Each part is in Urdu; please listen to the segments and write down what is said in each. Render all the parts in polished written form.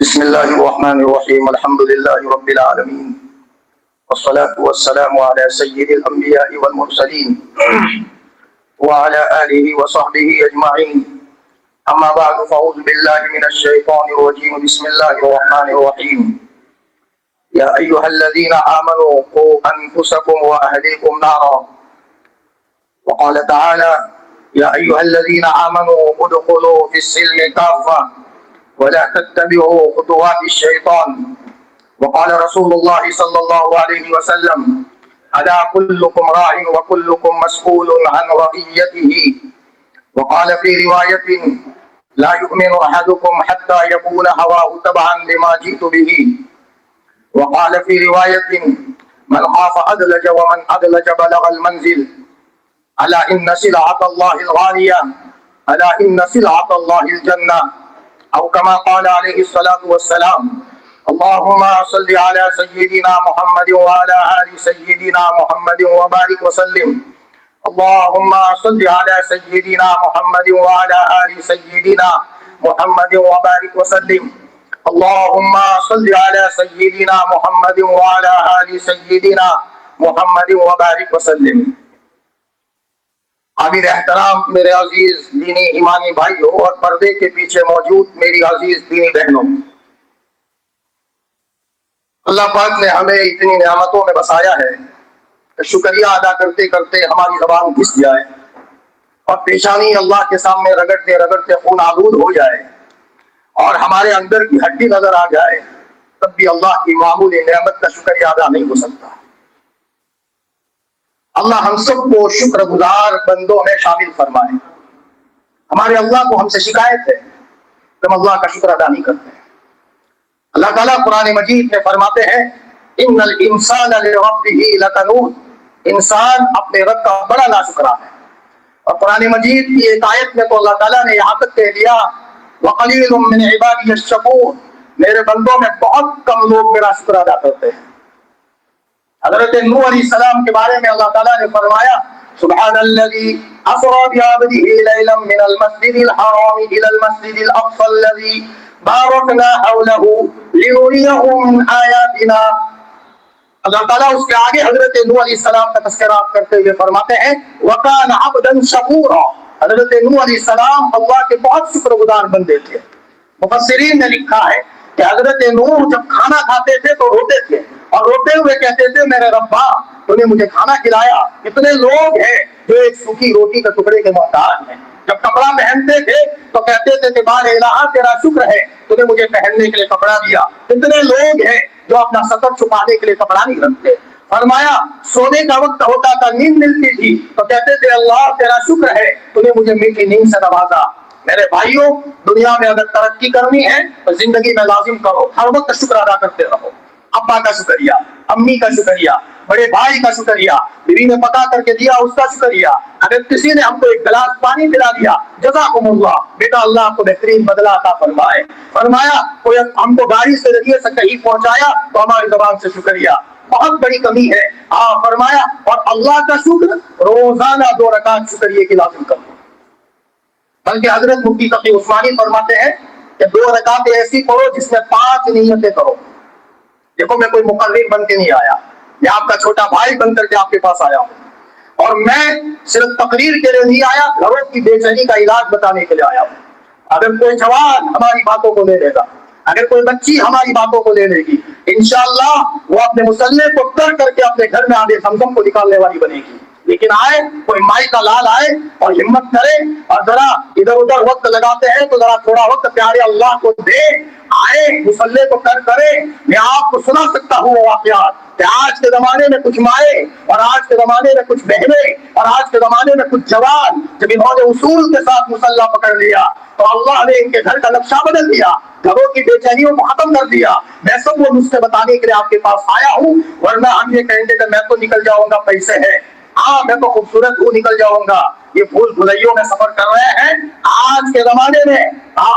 بسم الله الرحمن الرحيم. الحمد لله رب العالمين، والصلاة والسلام على سيد الأنبياء والمرسلين وعلى آله وصحبه أجمعين. أما بعد، فأعوذ بالله من الشيطان الرجيم. بسم الله الرحمن الرحيم. يا أيها الذين آمنوا قوا أنفسكم وأهليكم نارا. وقال تعالى: يا أيها الذين آمنوا ادخلوا في السلم كافة ولا تتبعوا خطوات الشيطان. وقال رسول الله صلى الله عليه وسلم: ألا كلكم راع وكلكم مسؤول عن رعيته. وقال في رواية: لا يؤمن أحدكم حتى يكون هواه تبعا لما جئت به. وقال في رواية: من خاف أدلج ومن أدلج بلغ المنزل. ألا إن سلعة الله الغالية، ألا إن سلعة الله الجنة، أو كما قال عليه الصلاة والسلام. اللهم صل على سيدنا محمد وعلى آل سيدنا محمد وبارك وسلم. اللهم صل على سيدنا محمد وعلى آل سيدنا محمد وبارك وسلم. اللهم صل على سيدنا محمد وعلى آل سيدنا محمد وبارك وسلم. عامر احترام میرے عزیز دینی ایمانی بھائیوں اور پردے کے پیچھے موجود میری عزیز دینی بہنوں، اللہ پاک نے ہمیں اتنی نعمتوں میں بسایا ہے کہ شکریہ ادا کرتے کرتے ہماری زبان گھس جائے اور پیشانی اللہ کے سامنے رگڑتے رگڑتے خون آلود ہو جائے اور ہمارے اندر کی ہڈی نظر آ جائے، تب بھی اللہ کی معمولی نعمت کا شکریہ ادا نہیں ہو سکتا۔ اللہ ہم سب کو شکر گزار بندوں میں شامل فرمائے۔ ہمارے اللہ کو ہم سے شکایت ہے کہ ہم اللہ کا شکر ادا نہیں کرتے۔ اللہ تعالیٰ قرآن مجید میں فرماتے ہیں: ان الانسان لربہ لکنود، انسان اپنے رب کا بڑا ناشکرا ہے۔ اور قرآن مجید کی ایک آیت میں تو اللہ تعالیٰ نے یہاں تک کہہ دیا: وقلیل من عبادی الشکور، میرے بندوں میں بہت کم لوگ میرا شکر ادا کرتے ہیں۔ حضرت نوح علیہ السلام کے بارے میں اللہ تعالیٰ نے فرمایا: سبحان الذی اسری بعبدہ لیلا من المسجد الحرام الى المسجد الاقصى الذی بارکنا حولہ لنریہ من آیاتنا۔ اللہ تعالیٰ اس کے آگے حضرت نوح علیہ السلام کا تذکرہ کرتے ہوئے فرماتے ہیں: وکان عبدا شکورا، حضرت نوح علیہ السلام اللہ کے بہت شکر گزار بندے تھے۔ مفسرین نے لکھا ہے کہ حضرت نوح جب کھانا کھاتے تھے تو روتے تھے اور روتے ہوئے کہتے تھے: میرے ربا، تو نے مجھے کھانا کھلایا، اتنے لوگ ہیں جو ایک سوکھی روٹی کے ٹکڑے کے محتاج ہیں۔ جب کپڑا پہنتے تھے تو کہتے تھے کہ بار الہ تیرا شکر ہے تو نے مجھے پہننے کے لیے کپڑا دیا، اتنے لوگ ہیں جو اپنا سطر چھپانے کے لیے کپڑا نہیں رکھتے۔ فرمایا سونے کا وقت ہوتا تھا، نیند ملتی تھی تو کہتے تھے: اللہ تیرا شکر ہے تو نے مجھے میٹھی نیند سے نوازا۔ میرے بھائیوں، دنیا میں اگر ترقی کرنی ہے تو زندگی میں لازم کرو ہر وقت شکر ادا کرتے رہو۔ ابا کا شکریہ، امی کا شکریہ، بڑے بھائی کا شکریہ، بیوی نے پکا کر کے دیا اس کا شکریہ، اگر کسی نے ہم کو ایک گلاس پانی پلا دیا، جزاکم اللہ، بیٹا اللہ آپ کو بہترین بدلہ عطا فرمائے۔ فرمایا کوئی ہم کو گاڑی سے ذریعے سے کہیں پہنچایا تو ہماری زبان سے شکریہ، بہت بڑی کمی ہے۔ فرمایا اور اللہ کا شکر روزانہ 2 رکعت شکریہ کی لازم کرو۔ بلکہ حضرت مفتی تقی عثمانی فرماتے ہیں کہ 2 رکعت ایسی پڑھو جس میں 5 نیتیں کرو۔ دیکھو میں کوئی مقرر بن کے نہیں آیا، میں آپ کا چھوٹا بھائی بن کر کے آپ کے پاس آیا ہوں، اور میں صرف تقریر کے لیے نہیں آیا، گھروں کی بے چینی کا علاج بتانے کے لیے آیا ہوں۔ اگر کوئی جوان ہماری باتوں کو لے لے گا، اگر کوئی بچی ہماری باتوں کو لے لے گی، انشاءاللہ وہ اپنے مسلح کو تر کر کے اپنے گھر میں آگے زمزم کو نکالنے والی بنے گی۔ لیکن آئے کوئی مائی کا لال آئے اور ہمت کرے اور ذرا ادھر ادھر وقت لگاتے ہیں تو ذرا تھوڑا وقت پیارے اللہ کو دے، آئے مسلح کو کر کرے۔ میں آپ کو سنا سکتا ہوں وہ واقعات کہ آج کے زمانے میں کچھ مائیں اور آج کے زمانے میں کچھ بہنیں اور آج کے زمانے میں کچھ جوان جب انہوں نے اصول کے ساتھ مسلح پکڑ لیا تو اللہ نے ان کے گھر کا نقشہ بدل دیا، گھروں کی بے چینیوں کو ختم کر دیا۔ میں سب وہ نسخے بتانے کے لیے آپ کے پاس آیا ہوں، ورنہ ہم یہ کہیں گے کہ میں تو نکل جاؤں گا، پیسے ہے، ہاں میں تو خوبصورت ہوں نکل جاؤں گا، یہ بھول بھلائیوں میں سفر کر رہے ہیں۔ آج کے زمانے میں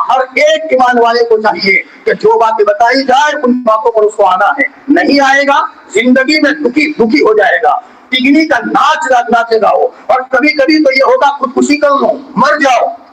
ہر ایک ایمان والے کو چاہیے کہ جو باتیں بتائی جائے ان باتوں پر اس کو آنا ہے، نہیں آئے گا زندگی میں دکھی ہو جائے گا، پگنی کا ناچ ناچے گا وہ، اور کبھی کبھی تو یہ ہوگا خودکشی کر لو، مر جاؤ،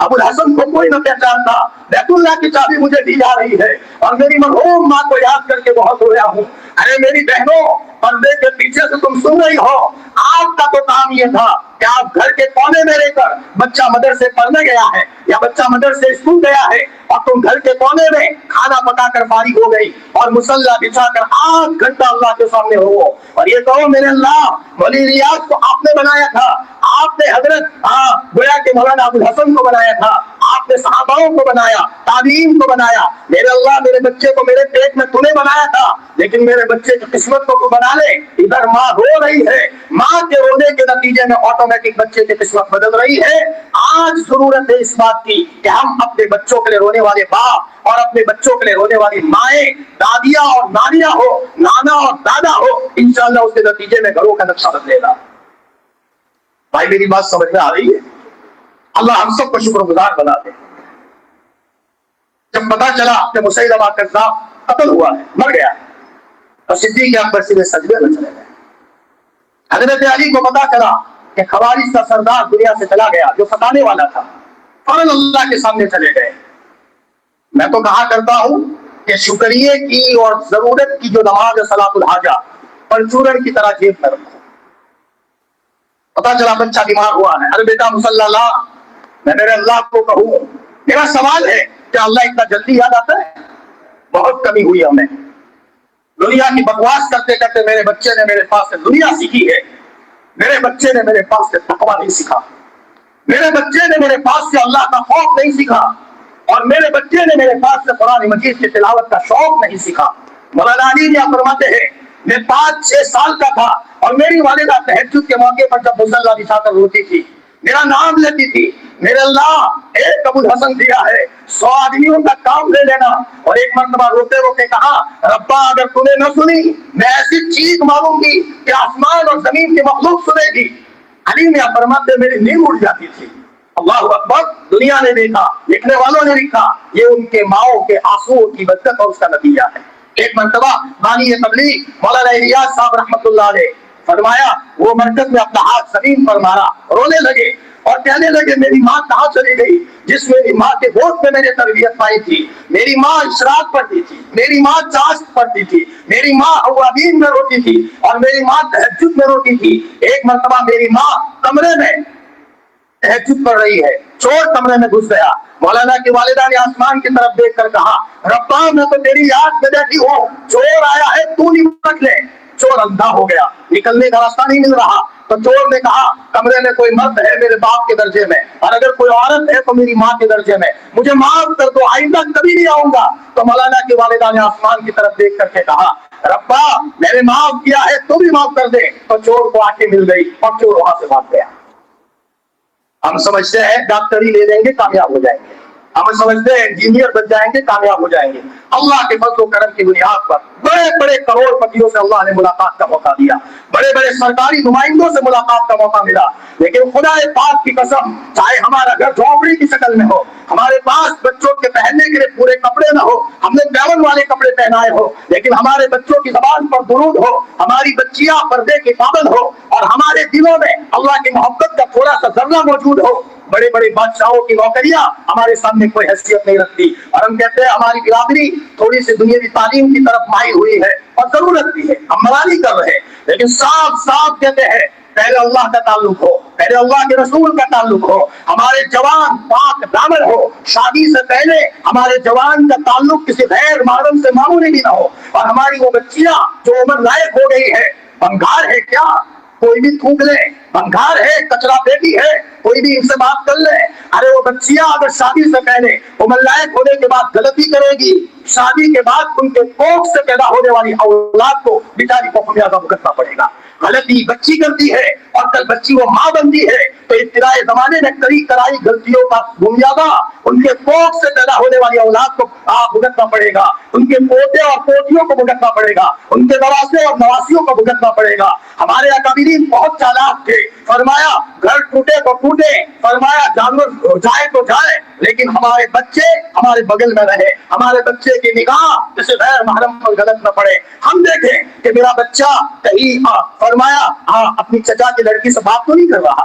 ابو الحسن کو کوئی نہ پہچانتا. بیت اللہ کی چابی مجھے دی جا رہی ہے اور میری مرحوم ماں کو یاد کر کے بہت رویا ہوں. ارے میری بہنوں، پردے کے پیچھے سے تم سن رہی ہو، آپ کا تو کام یہ تھا کہ آپ گھر کے کونے میں رہ کر، بچہ مدرسے پڑھنے گیا ہے یا بچہ مدرسے اسکول گیا ہے اور تم گھر کے کونے میں کھانا پکا کر فارغ ہو گئی اور مصلی بچھا کر 8 گھنٹہ اللہ کے سامنے ہو اور یہ کہو میرے اللہ، ولی ریاض کو آپ نے بنایا تھا، آپ نے حضرت گویا کہ مولانا ابو الحسن کو بنایا تھا، آپ نے صحاباؤں کو بنایا، تابعین کو بنایا. میرے اللہ، میرے بچے کو میرے پیٹ میں تو نے بنایا تھا، لیکن میرے بچے کی قسمت کو تو بنا لے. ادھر ماں رو رہی ہے، ماں کے رونے کے نتیجے میں آٹومیٹک بچے کی قسمت بدل رہی ہے. آج ضرورت ہے اس بات کی کہ ہم اپنے بچوں کے لیے رونے والے باپ اور اپنے بچوں کے لیے رونے والی مائیں، دادیاں اور نانیاں ہو، نانا اور دادا ہو، انشاءاللہ اس کے نتیجے میں گھروں کا نقشہ بدلے گا. بھائی میری بات سمجھ میں آ رہی ہے؟ اللہ ہم سب کو شکر گزار بنا دے. جب پتا چلا کہ مسیلمہ کذاب قتل ہوا ہے، مر گیا ہے، اور صدیق اکبر سیدھے سجدے میں چلے گئے. حضرت علی کو پتا چلا کہ خوارج کا سردار دنیا سے چلا گیا جو ستانے والا تھا، فوراً اللہ کے سامنے چلے گئے. میں تو کہا کرتا ہوں کہ شکریہ کی اور ضرورت کی جو نماز ہے صلاۃ الحاجہ، پرچورن کی طرح جیب میں رکھو. پتا چلا بچہ بیمار ہوا ہے، ارے بیٹا مصلی لا. میں میرے اللہ کو کہوں، میرا سوال ہے کہ اللہ اتنا جلدی یاد آتا ہے؟ بہت کمی ہوئی ہمیں. دنیا کی بکواس کرتے کرتے میرے بچے نے میرے پاس سے دنیا سیکھی ہے، میرے بچے نے میرے پاس سے تقویٰ نہیں سیکھا، میرے بچے نے میرے پاس سے اللہ کا خوف نہیں سیکھا، اور میرے بچے نے میرے پاس سے قرآن مجید کی تلاوت کا شوق نہیں سیکھا. مولانا علی یہ فرماتے ہیں میں 5-6 سال کا تھا اور میری والدہ تہجد کے موقع پر جب مصلی بچھا کر روتی تھی، میرا نام لیتی تھی، میرے اللہ ایک ابو الحسن دیا ہے، 100 آدمیوں کا کام لے لینا. اور ایک مرتبہ روتے روتے کہا ربا اگر تم نے نہ سنی میں ایسی چیخ ماروں گی کہ آسمان اور زمین کی مخلوق سنے گی. علی میں فرماتے میری نیند اڑ جاتی تھی. اللہ اکبر. دنیا نے دیکھا، لکھنے والوں نے لکھا، یہ ان کے ماؤں کے آنسوؤں کی بدت اور اس کا نتیجہ ہے. ایک مرتبہ بانی تبلیغ مولانا الیاس صاحب رحمۃ اللہ علیہ فرمایا، وہ مرکز میں اپنا ہاتھ زمین پر مارا، رونے لگے اور کہنے لگے میری ماں کہاں چلی گئی جس میری ماں کے گود میں میں نے تربیت پائی تھی. میری ماں اشراق پڑھتی تھی، میری ماں چاشت پڑھتی تھی، میری ماں اوابین میں روتی تھی اور میری ماں تہجد میں روتی تھی. ایک مرتبہ میری ماں کمرے میں تہجد پڑھ رہی ہے، چور کمرے میں گھس گیا. مولانا کی والدہ نے آسمان کی طرف دیکھ کر کہا ربا میں تو تیری یاد میں بیٹھی ہوں، چور آیا ہے تو نمٹ لے. چور اندھا ہو گیا، نکلنے کا راستہ نہیں مل رہا. تو چور نے کہا کمرے میں کوئی مرد ہے میرے باپ کے درجے میں، اور اگر کوئی عورت ہے تو میری ماں کے درجے میں، مجھے معاف کر دو، آئندہ کبھی نہیں آؤں گا. تو مولانا کی والدہ نے آسمان کی طرف دیکھ کر کے کہا ربا میں نے معاف کیا ہے تو بھی معاف کر دے. تو چور کو آنکھیں مل گئی اور چور وہاں سے بھاگ گیا. ہم سمجھتے ہیں ڈاکٹری لے لیں گے کامیاب ہو جائیں گے، ہم سمجھتے ہیں انجینئر بن جائیں گے کامیاب ہو جائیں گے. اللہ کے فضل و کرم کی بنیاد پر بڑے بڑے کروڑ پتیوں سے اللہ نے ملاقات کا موقع دیا، بڑے بڑے سرکاری نمائندوں سے ملاقات کا موقع ملا. لیکن خدا پاک کی قسم، چاہے ہمارا گھر جھونپڑی کی شکل میں ہو، ہمارے پاس بچوں کے پہننے کے لیے پورے کپڑے نہ ہو، ہم نے بیون والے کپڑے پہنائے ہو، لیکن ہمارے بچوں کی زبان پر درود ہو، ہماری بچیاں پردے کی پابند ہو، اور ہمارے دلوں میں اللہ کی محبت کا تھوڑا سا ذرہ موجود ہو، بڑے بڑے بادشاہوں کی نوکریاں ہمارے سامنے کوئی حیثیت نہیں رکھتی. اور ہم کہتے ہیں ہماری برادری تھوڑی سی دنیاوی تعلیم کی طرف مائل ہوئی ہے، اور ضرورت بھی ہے، ہم ملامت کر رہے ہیں، لیکن صاف صاف کہتے ہیں پہلے اللہ کا تعلق ہو، پہلے اللہ کے رسول کا تعلق ہو، ہمارے جوان پاک دامن ہو، شادی سے پہلے ہمارے جوان کا تعلق کسی غیر محرم سے معمولی بھی نہ ہو، اور ہماری وہ بچیاں جو عمر لائق ہو گئی ہے، بنگار ہے کیا کوئی بھی تھوک لے، بنگار ہے کچرا پیٹی ہے کوئی بھی ان سے بات کر لے. ارے وہ بچیاں اگر شادی سے پہلے عمر لائق ہونے کے بعد غلطی کرے گی، شادی کے بعد ان کے کوکھ سے پیدا ہونے والی اولاد کو بیچاری کو خمیازہ بھگتنا پڑے گا. غلطی بچی کرتی ہے اور کل بچی وہ ماں بنتی ہے تو ابتدائی زمانے میں کرائی غلطیوں کا خمیازہ ان کے کوکھ سے پیدا ہونے والی اولاد کو بھگتنا پڑے گا، ان کے پوتے اور پوتیوں کو بھگتنا پڑے گا، ان کے نواسے اور نواسیوں کو بھگتنا پڑے گا. ہمارے اکابرین بہت چالاک تھے، فرمایا گھر ٹوٹے تو ٹوٹے، فرمایا جانور جائے تو جائے، لیکن ہمارے بچے ہمارے بغل میں رہے، ہمارے بچے کی نگاہ کسی غیر محرم پر غلط نہ پڑے. ہم دیکھیں کہ میرا بچہ کہیں فرمایا اپنی چچا کی لڑکی سے بات تو نہیں کر رہا،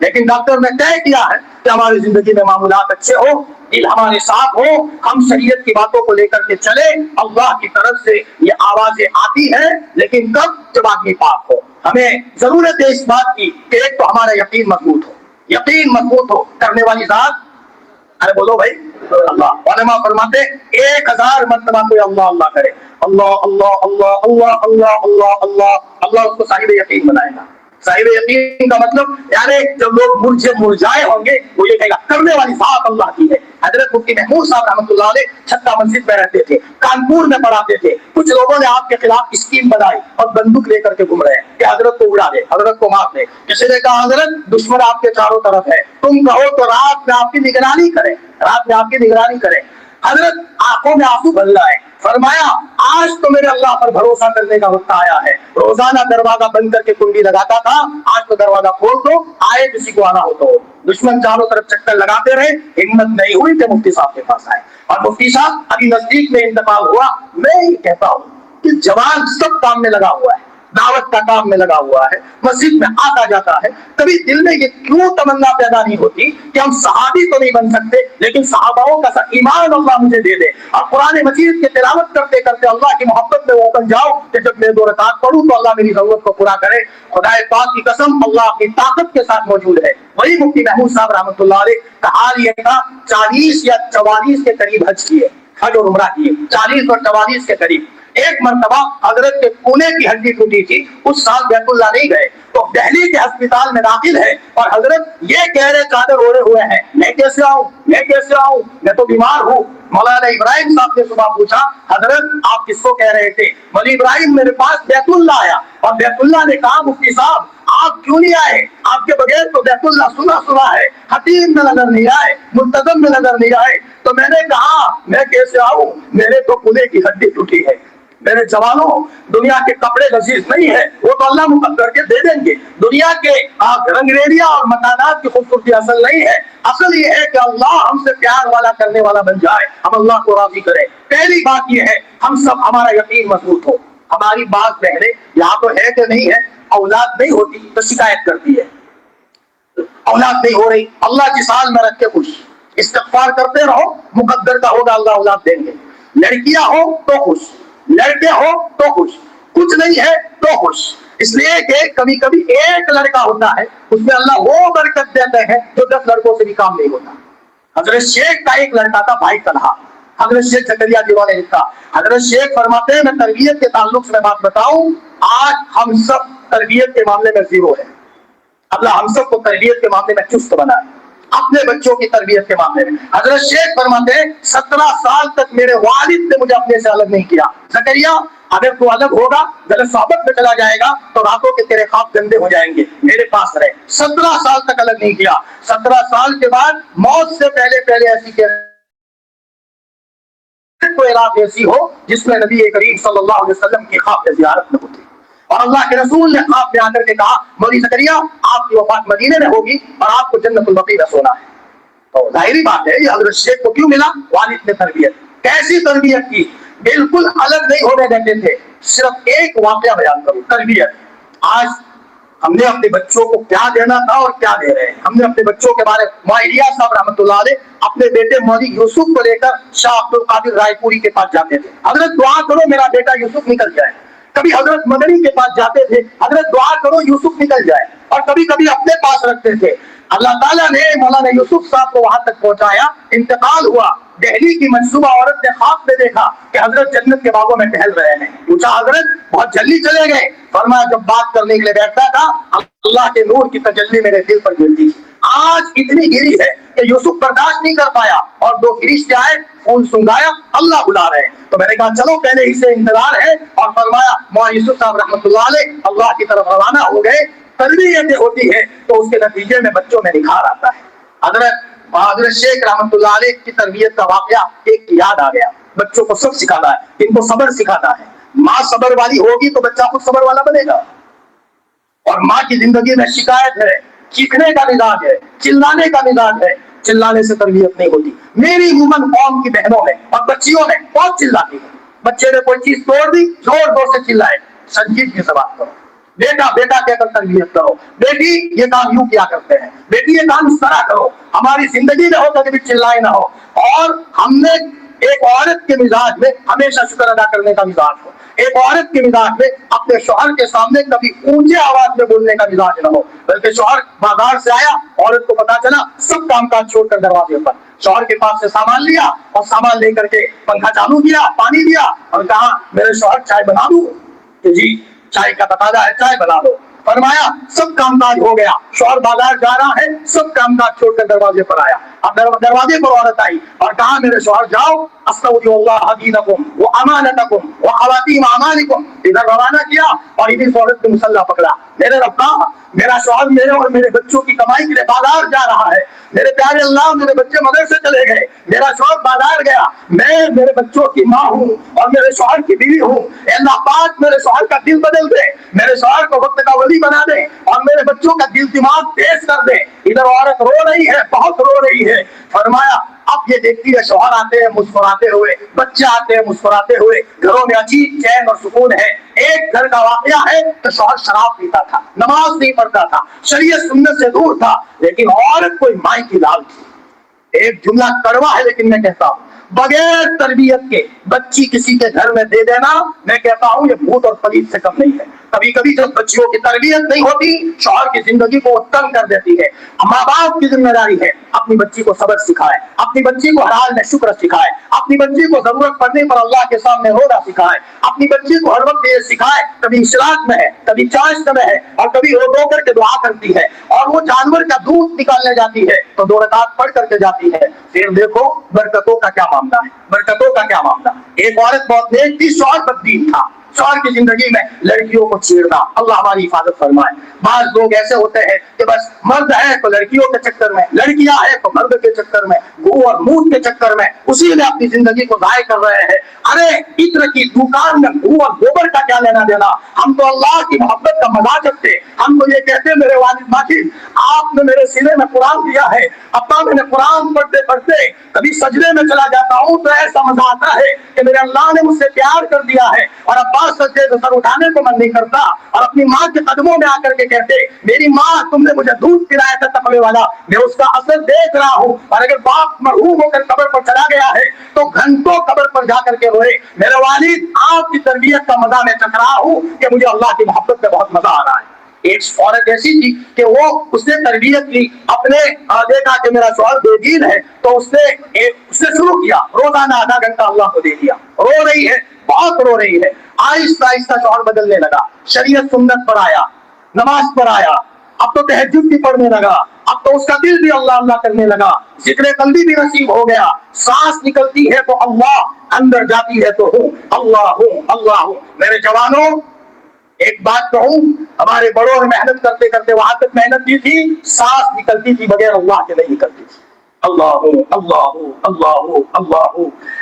لیکن ڈاکٹر نے طے کیا ہے کہ ہماری زندگی میں معمولات اچھے ہو، دل ہمارے صاف ہو، ہم شریعت کی باتوں کو لے کر کے چلے۔ اللہ کی طرف سے یہ آوازیں آتی ہیں، لیکن کب؟ جب آدمی پاک ہو۔ ہمیں ضرورت ہے اس بات کی کہ ایک تو ہمارا یقین مضبوط ہو، یقین مضبوط ہو، کرنے والی ذات، ارے بولو بھائی، اللہ۔ علماء فرماتے 1000 مرتبہ کوئی اللہ اللہ کرے، اللہ اللہ اللہ اللہ اللہ اللہ اللہ اللہ، اس کو صاحب یقین بنائے گا۔ صاحب یقین کا مطلب یعنی جب لوگ مرجائے ہوں گے، وہ یہ کہے گا کرنے والی ذات اللہ کی ہے۔ حضرت مفتی محمود صاحب رحمۃ اللہ علیہ چھتا مسجد میں رہتے تھے، کانپور میں پڑھاتے تھے۔ کچھ لوگوں نے آپ کے خلاف اسکیم بنائی اور بندوق لے کر کے گھوم رہے ہیں کہ حضرت کو اڑا دے، حضرت کو مار دے۔ کسی نے کہا حضرت دشمن آپ کے چاروں طرف ہے، تم کہو تو رات میں آپ کی نگرانی کرے، رات میں آپ کی نگرانی کرے۔ حضرت آنکھوں میں آنسو بھر رہا ہے، فرمایا آج تو میرے اللہ پر بھروسہ کرنے کا وقت آیا ہے۔ روزانہ دروازہ بند کر کے کنڈی لگاتا تھا، آج تو دروازہ کھول دو، آئے کسی کو آنا ہو تو۔ دشمن چاروں طرف چکر لگاتے رہے، ہمت نہیں ہوئی کہ مفتی صاحب کے پاس آئے، اور مفتی صاحب ابھی نزدیک میں انتقال ہوا۔ میں یہ کہتا ہوں کہ جوان سب کام میں لگا ہوا ہے، دعوت کا کام میں لگا ہوا ہے، مسجد میں آتا جاتا ہے، کبھی دل میں یہ کیوں تمنا پیدا نہیں ہوتی کہ ہم صحابی تو نہیں بن سکتے لیکن صحاباؤں کا ایمان اللہ مجھے دے دے، اور قرآن مجید کی تلاوت کرتے کرتے اللہ کی محبت میں وہ بن جاؤ کہ جب میں 2 رکعت پڑھوں تو اللہ میری ضرورت کو پورا کرے۔ خدا پاک کی قسم اللہ کی طاقت کے ساتھ موجود ہے۔ وہی مفتی محمود صاحب رحمۃ اللہ علیہ کا حال یہ تھا، 40 یا 44 کے قریب حج کیے، حج اور عمرہ کیے، 40 اور 44 کے قریب۔ ایک مرتبہ حضرت کے کونے کی ہڈی ٹوٹی تھی، اس سال بیت اللہ نہیں گئے تو دہلی کے ہسپتال میں داخل ہے، اور حضرت یہ کہہ رہے چادر اوڑے ہوئے ہیں میں کیسے آؤں، میں کیسے آؤں، میں تو بیمار ہوں۔ مولانا ابراہیم صاحب نے صبح پوچھا حضرت آپ کس کو کہہ رہے تھے؟ مولانا ابراہیم میرے پاس بیت اللہ آیا، اور بیت اللہ نے کہا مفتی صاحب آپ کیوں نہیں آئے؟ آپ کے بغیر تو بیت اللہ سنا ہے، حتیم میں نظر نہیں آئے، منتظم میں نظر نہیں آئے۔ تو میں نے کہا میں کیسے آؤں، میرے تو کونے کی ہڈی ٹوٹی ہے۔ میرے جوانوں، دنیا کے کپڑے لذیذ نہیں ہے، وہ تو اللہ مقدر کے دے دیں گے۔ دنیا کے رنگریلیاں اور مکانات کی خوبصورتی اصل نہیں ہے، اصل یہ ہے کہ اللہ ہم سے پیار والا کرنے والا بن جائے، ہم اللہ کو راضی کرے۔ پہلی بات یہ ہے ہم سب ہمارا یقین مضبوط ہو۔ ہماری بات پہلے یہاں تو ہے کہ نہیں ہے، اولاد نہیں ہوتی تو شکایت کرتی ہے، اولاد نہیں ہو رہی، اللہ کی سال میں رکھ کے خوش، استغفار کرتے رہو، مقدر کا ہوگا اللہ اولاد دیں گے۔ لڑکیاں ہو تو خوش، لڑکے ہو تو خوش، کچھ نہیں ہے تو خوش۔ اس لیے کہ کبھی کبھی ایک لڑکا ہوتا ہے اس میں اللہ وہ برکت دیتے ہیں جو 10 لڑکوں سے بھی کام نہیں ہوتا۔ حضرت شیخ کا ایک لڑکا تھا بھائی طلحہ، حضرت شیخ زکریا دیوانہ نے لکھا، حضرت شیخ فرماتے ہیں میں تربیت کے تعلق سے بات بتاؤں، آج ہم سب تربیت کے معاملے میں زیرو ہے۔ اللہ ہم سب کو تربیت کے معاملے میں چست بنائے، اپنے بچوں کی تربیت کے معاملے میں۔ حضرت شیخ فرماتے ہیں 17 سال تک میرے والد نے مجھے اپنے سے الگ نہیں کیا۔ زکریا اگر تو الگ ہوگا، غلط صحبت میں چلا جائے گا تو راتوں کے تیرے خواب گندے ہو جائیں گے، میرے پاس رہے۔ 17 سال تک الگ نہیں کیا۔ 17 سال کے بعد موت سے پہلے ایسی کوئی رات ایسی ہو جس میں نبی کریم صلی اللہ علیہ وسلم کی خواب زیارت میں ہوتی، اور اللہ کے رسول نے خواب میں آ کر کے کہا مولوی زکریا آپ کی وفات مدینے میں ہوگی اور آپ کو جنت البقیع میں سونا ہے۔ تو ظاہری بات ہے یہ حضرت شیخ کو کیوں ملا؟ والد نے تربیت، کیسی تربیت کی؟ بالکل الگ نہیں ہونے دیتے تھے۔ صرف ایک واقعہ بیان کروں، تربیت۔ آج ہم نے اپنے بچوں کو کیا دینا تھا اور کیا دے رہے ہیں؟ ہم نے اپنے بچوں کے بارے معاہدہ صاحب رحمۃ اللہ علیہ اپنے بیٹے مولوی یوسف کو لے کر شاہ عبد القادر رائے پوری کے پاس جاتے تھے، حضرت دعا کرو میرا بیٹا یوسف نکل جائے۔ کبھی حضرت مدنی کے پاس جاتے تھے، حضرت دعا کرو یوسف نکل جائے، اور کبھی کبھی اپنے پاس رکھتے تھے۔ اللہ تعالیٰ نے مولانا یوسف صاحب کو وہاں تک پہنچایا، انتقال ہوا، دہلی کی منصوبہ عورت نے خواب میں دیکھا کہ حضرت جنت کے باغوں میں ٹہل رہے ہیں، پوچھا حضرت بہت جلدی چلے گئے؟ فرمایا جب بات کرنے کے لیے بیٹھتا تھا اللہ کے نور کی تجلی میرے دل پر گرتی تھی۔ آج اتنی گری ہے کہ یوسف برداشت نہیں کر پایا، اور 2 فرشتے آئے، پھول سنگایا، اللہ بلا رہے ہیں۔ تو میں نے کہا چلو پہلے ہی سے انتظار ہے، اور فرمایا مولانا یوسف صاحب رحمۃ اللہ علیہ اللہ کی طرف روانہ ہو گئے۔ تربیت ہوتی ہے تو اس کے نتیجے میں بچوں میں نکھار آتا ہے۔ حضرت شیخ رحمۃ اللہ علیہ کی تربیت کا واقعہ ایک یاد آ گیا۔ بچوں کو سب سکھاتا ہے، ان کو صبر سکھاتا ہے۔ ماں صبر والی ہوگی تو بچہ خود صبر والا بنے گا، اور ماں کی زندگی میں شکایت ہے، چیخنے کا مزاج ہے، چلانے کا مزاج ہے، چلانے سے تربیت نہیں ہوتی۔ میری عموماً قوم کی بہنوں میں اور بچیوں میں بہت چلاتی ہے، بچے نے کوئی چیز توڑ دی زور زور سے چلائے، سنجیدگی سے بات کرو، بیٹا بیٹا کہہ کر تربیت کرو، بیٹی یہ کام یوں کیا کرتے ہیں، بیٹی یہ کام اس طرح کرو، ہماری زندگی میں ہو کبھی بھی چلائے نہ ہو، اور ہم نے ایک عورت کے مزاج میں ہمیشہ شکر ادا کرنے کا مزاج ہو، ایک عورت کے مزاج میں اپنے شوہر کے سامنے کبھی اونچے آواز میں بولنے کا مزاج نہ ہو، بلکہ شوہر بازار سے آیا، عورت کو پتا چلا، سب کام کاج چھوڑ کر دروازے پر شوہر کے پاس سے سامان لیا، اور سامان لے کر کے پنکھا چالو کیا، پانی دیا، اور کہا میرے شوہر چائے بنا دوں؟ کہ جی چائے کا تقاضا ہے، چائے بنا دو۔ فرمایا سب کام کاج ہو گیا، شوہر بازار جا رہا ہے، سب کام کاج چھوڑ کر دروازے پر آیا، اب دروازے پر عورت آئی اور کہا میرے شوہر جاؤ، استودع اللہ دینکم وامانتکم وخواتیم اعمالکم، ادھر روانہ کیا اور ادھر عورت کو مسلح پکڑا، میرے رب کا میرا شوہر میرے اور میرے بچوں کی کمائی کے لیے بازار جا رہا ہے، میرے پیارے اللہ میرے بچے مدرسے چلے گئے، میرا شوہر بازار گیا، میں میرے بچوں کی ماں ہوں اور میرے شوہر کی بیوی ہوں، اے اللہ پاک میرے شوہر کا دل بدل دے، میرے شوہر کو وقت کا ولی بنا دے، اور میرے بچوں کا دل دماغ تیز کر دے۔ ادھر عورت رو رہی ہے، بہت رو رہی ہے، فرمایا اب یہ دیکھتی ہے شوہر آتے ہیں مسکراتے ہوئے، بچے آتے ہیں مسکراتے ہوئے، گھروں میں عجیب چین اور سکون ہے۔ ایک گھر کا واقعہ ہے کہ شوہر شراب پیتا تھا، نماز نہیں پڑھتا تھا، شریعت سنت سے دور تھا، لیکن عورت کوئی مائی کی لال تھی۔ ایک جملہ کڑوا ہے لیکن میں کہتا ہوں، بغیر تربیت کے بچی کسی کے گھر میں دے دینا، میں کہتا ہوں یہ بھوت اور پلیت سے کم نہیں ہے۔ کبھی کبھی جب بچیوں کی تربیت نہیں ہوتی، شوہر کی زندگی کو تنگ کر دیتی ہے۔ ماں باپ کی ذمہ داری ہے اپنی بچی کو سبق سکھائے، اپنی بچی کو ہر حال میں شکر سکھائے، اپنی بچی کو ضرورت پڑنے پر اللہ کے سامنے رونا سکھائے، اپنی بچی کو ہر وقت یہ سکھائے کبھی اشراق میں ہے، کبھی چاشت میں ہے، اور کبھی رو کر کے دعا کرتی ہے، اور وہ جانور کا دودھ نکالنے جاتی ہے تو 2 رکعت پڑھ کر کے جاتی ہے۔ پھر دیکھو برکتوں کا کیا معاملہ ہے، برکتوں کا کیا معاملہ۔ ایک عورت بہت نیک تھی، شوہر بددین تھا، شوہر کی زندگی میں لڑکیوں کو چھیڑنا، اللہ ہماری حفاظت فرمائے۔ بعض لوگ ایسے ہوتے ہیں کہ بس مرد ہے تو لڑکیوں کے چکر میں، لڑکیاں ہے تو مرد کے چکر میں، گو اور مود کے چکر میں اسی میں اپنی زندگی کو ضائع کر رہے ہیں۔ ارے عطر کی دکان میں گو اور گوبر کا کیا لینا دینا، ہم تو اللہ کی محبت کا مزاج رکھتے، ہم تو یہ کہتے میرے والد ماجد آپ نے میرے سینے میں قرآن دیا ہے، ابا میں نے قرآن پڑھتے پڑھتے کبھی سجدے میں چلا جاتا ہوں تو ایسا مزہ آتا ہے کہ میرے اللہ نے مجھ سے پیار کر دیا ہے، اور ابا سجدے سے سر اٹھانے کو من نہیں کرتا، اور اپنی ماں کے قدموں میں آ کر کے کہتے میری ماں تم نے مجھے دودھ پلایا تھا تقوی والا، میں اس کا اثر دیکھ رہا ہوں، اور اگر باپ مرحوم ہو کر قبر پر چلا گیا ہے تو گھنٹوں قبر پر جا کر کے روئے، میرے والد آپ کی تربیت کا مزہ میں چکھ رہا ہوں کہ مجھے اللہ کی محبت میں بہت مزہ آ رہا ہے۔ ایک عورت ایسی تھی کہ وہ اس نے تربیت کی، اپنے دیکھا کہ میرا شوہر بے دین ہے تو اس نے شروع کیا روزانہ آدھا گھنٹہ اللہ کو دے دیا، رو رہی ہے بہت رو رہی ہے، آہستہ آہستہ شوہر بدلنے لگا، شریعت سنت پر آیا، نماز پر آیا، اب تو تہجد بھی پڑھنے لگا، اب تو اس کا دل بھی اللہ اللہ کرنے لگا، ذکر قلبی بھی نصیب ہو گیا، سانس نکلتی ہے تو اللہ، اندر جاتی ہے تو ہوں اللہ ہوں اللہ ہوں۔ میرے جوانوں ایک بات کہوں، ہمارے بڑوں نے محنت کرتے کرتے وہاں تک محنت کی تھی، سانس نکلتی تھی بغیر اللہ کے نہیں نکلتی تھی، اللہ اللہ اللہ اللہ۔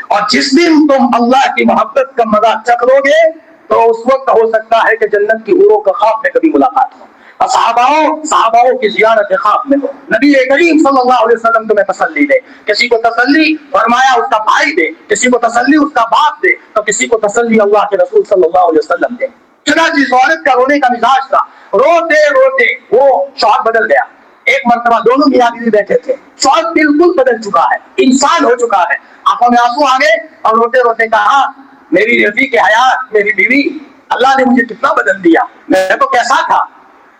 اور جس دن تم اللہ کی محبت کا مزہ چکھ لو گے تو اس وقت ہو سکتا ہے کہ جنت کی حوروں کا خواب میں کبھی ملاقات ہو، صحاباؤں کی زیارت خواب میں ہو، نبی کریم صلی اللہ علیہ وسلم تمہیں تسلی دے، کسی کو تسلی فرمایا اس کا بھائی دے، کسی کو تسلی اس کا باپ دے، تو کسی کو تسلی اللہ کے رسول صلی اللہ علیہ وسلم دے۔ چنانچہ اس عورت کا رونے کا مزاج تھا، روتے روتے وہ شوہر بدل گیا۔ ایک مرتبہ دونوں میاں بیوی بیٹھے تھے، شوہر بالکل بدل چکا ہے، انسان ہو چکا ہے، آنکھوں میں آنسو آ گئے اور روتے روتے کہا میری رفیق حیات میری بیوی، اللہ نے مجھے کتنا بدل دیا، میں تو کیسا تھا۔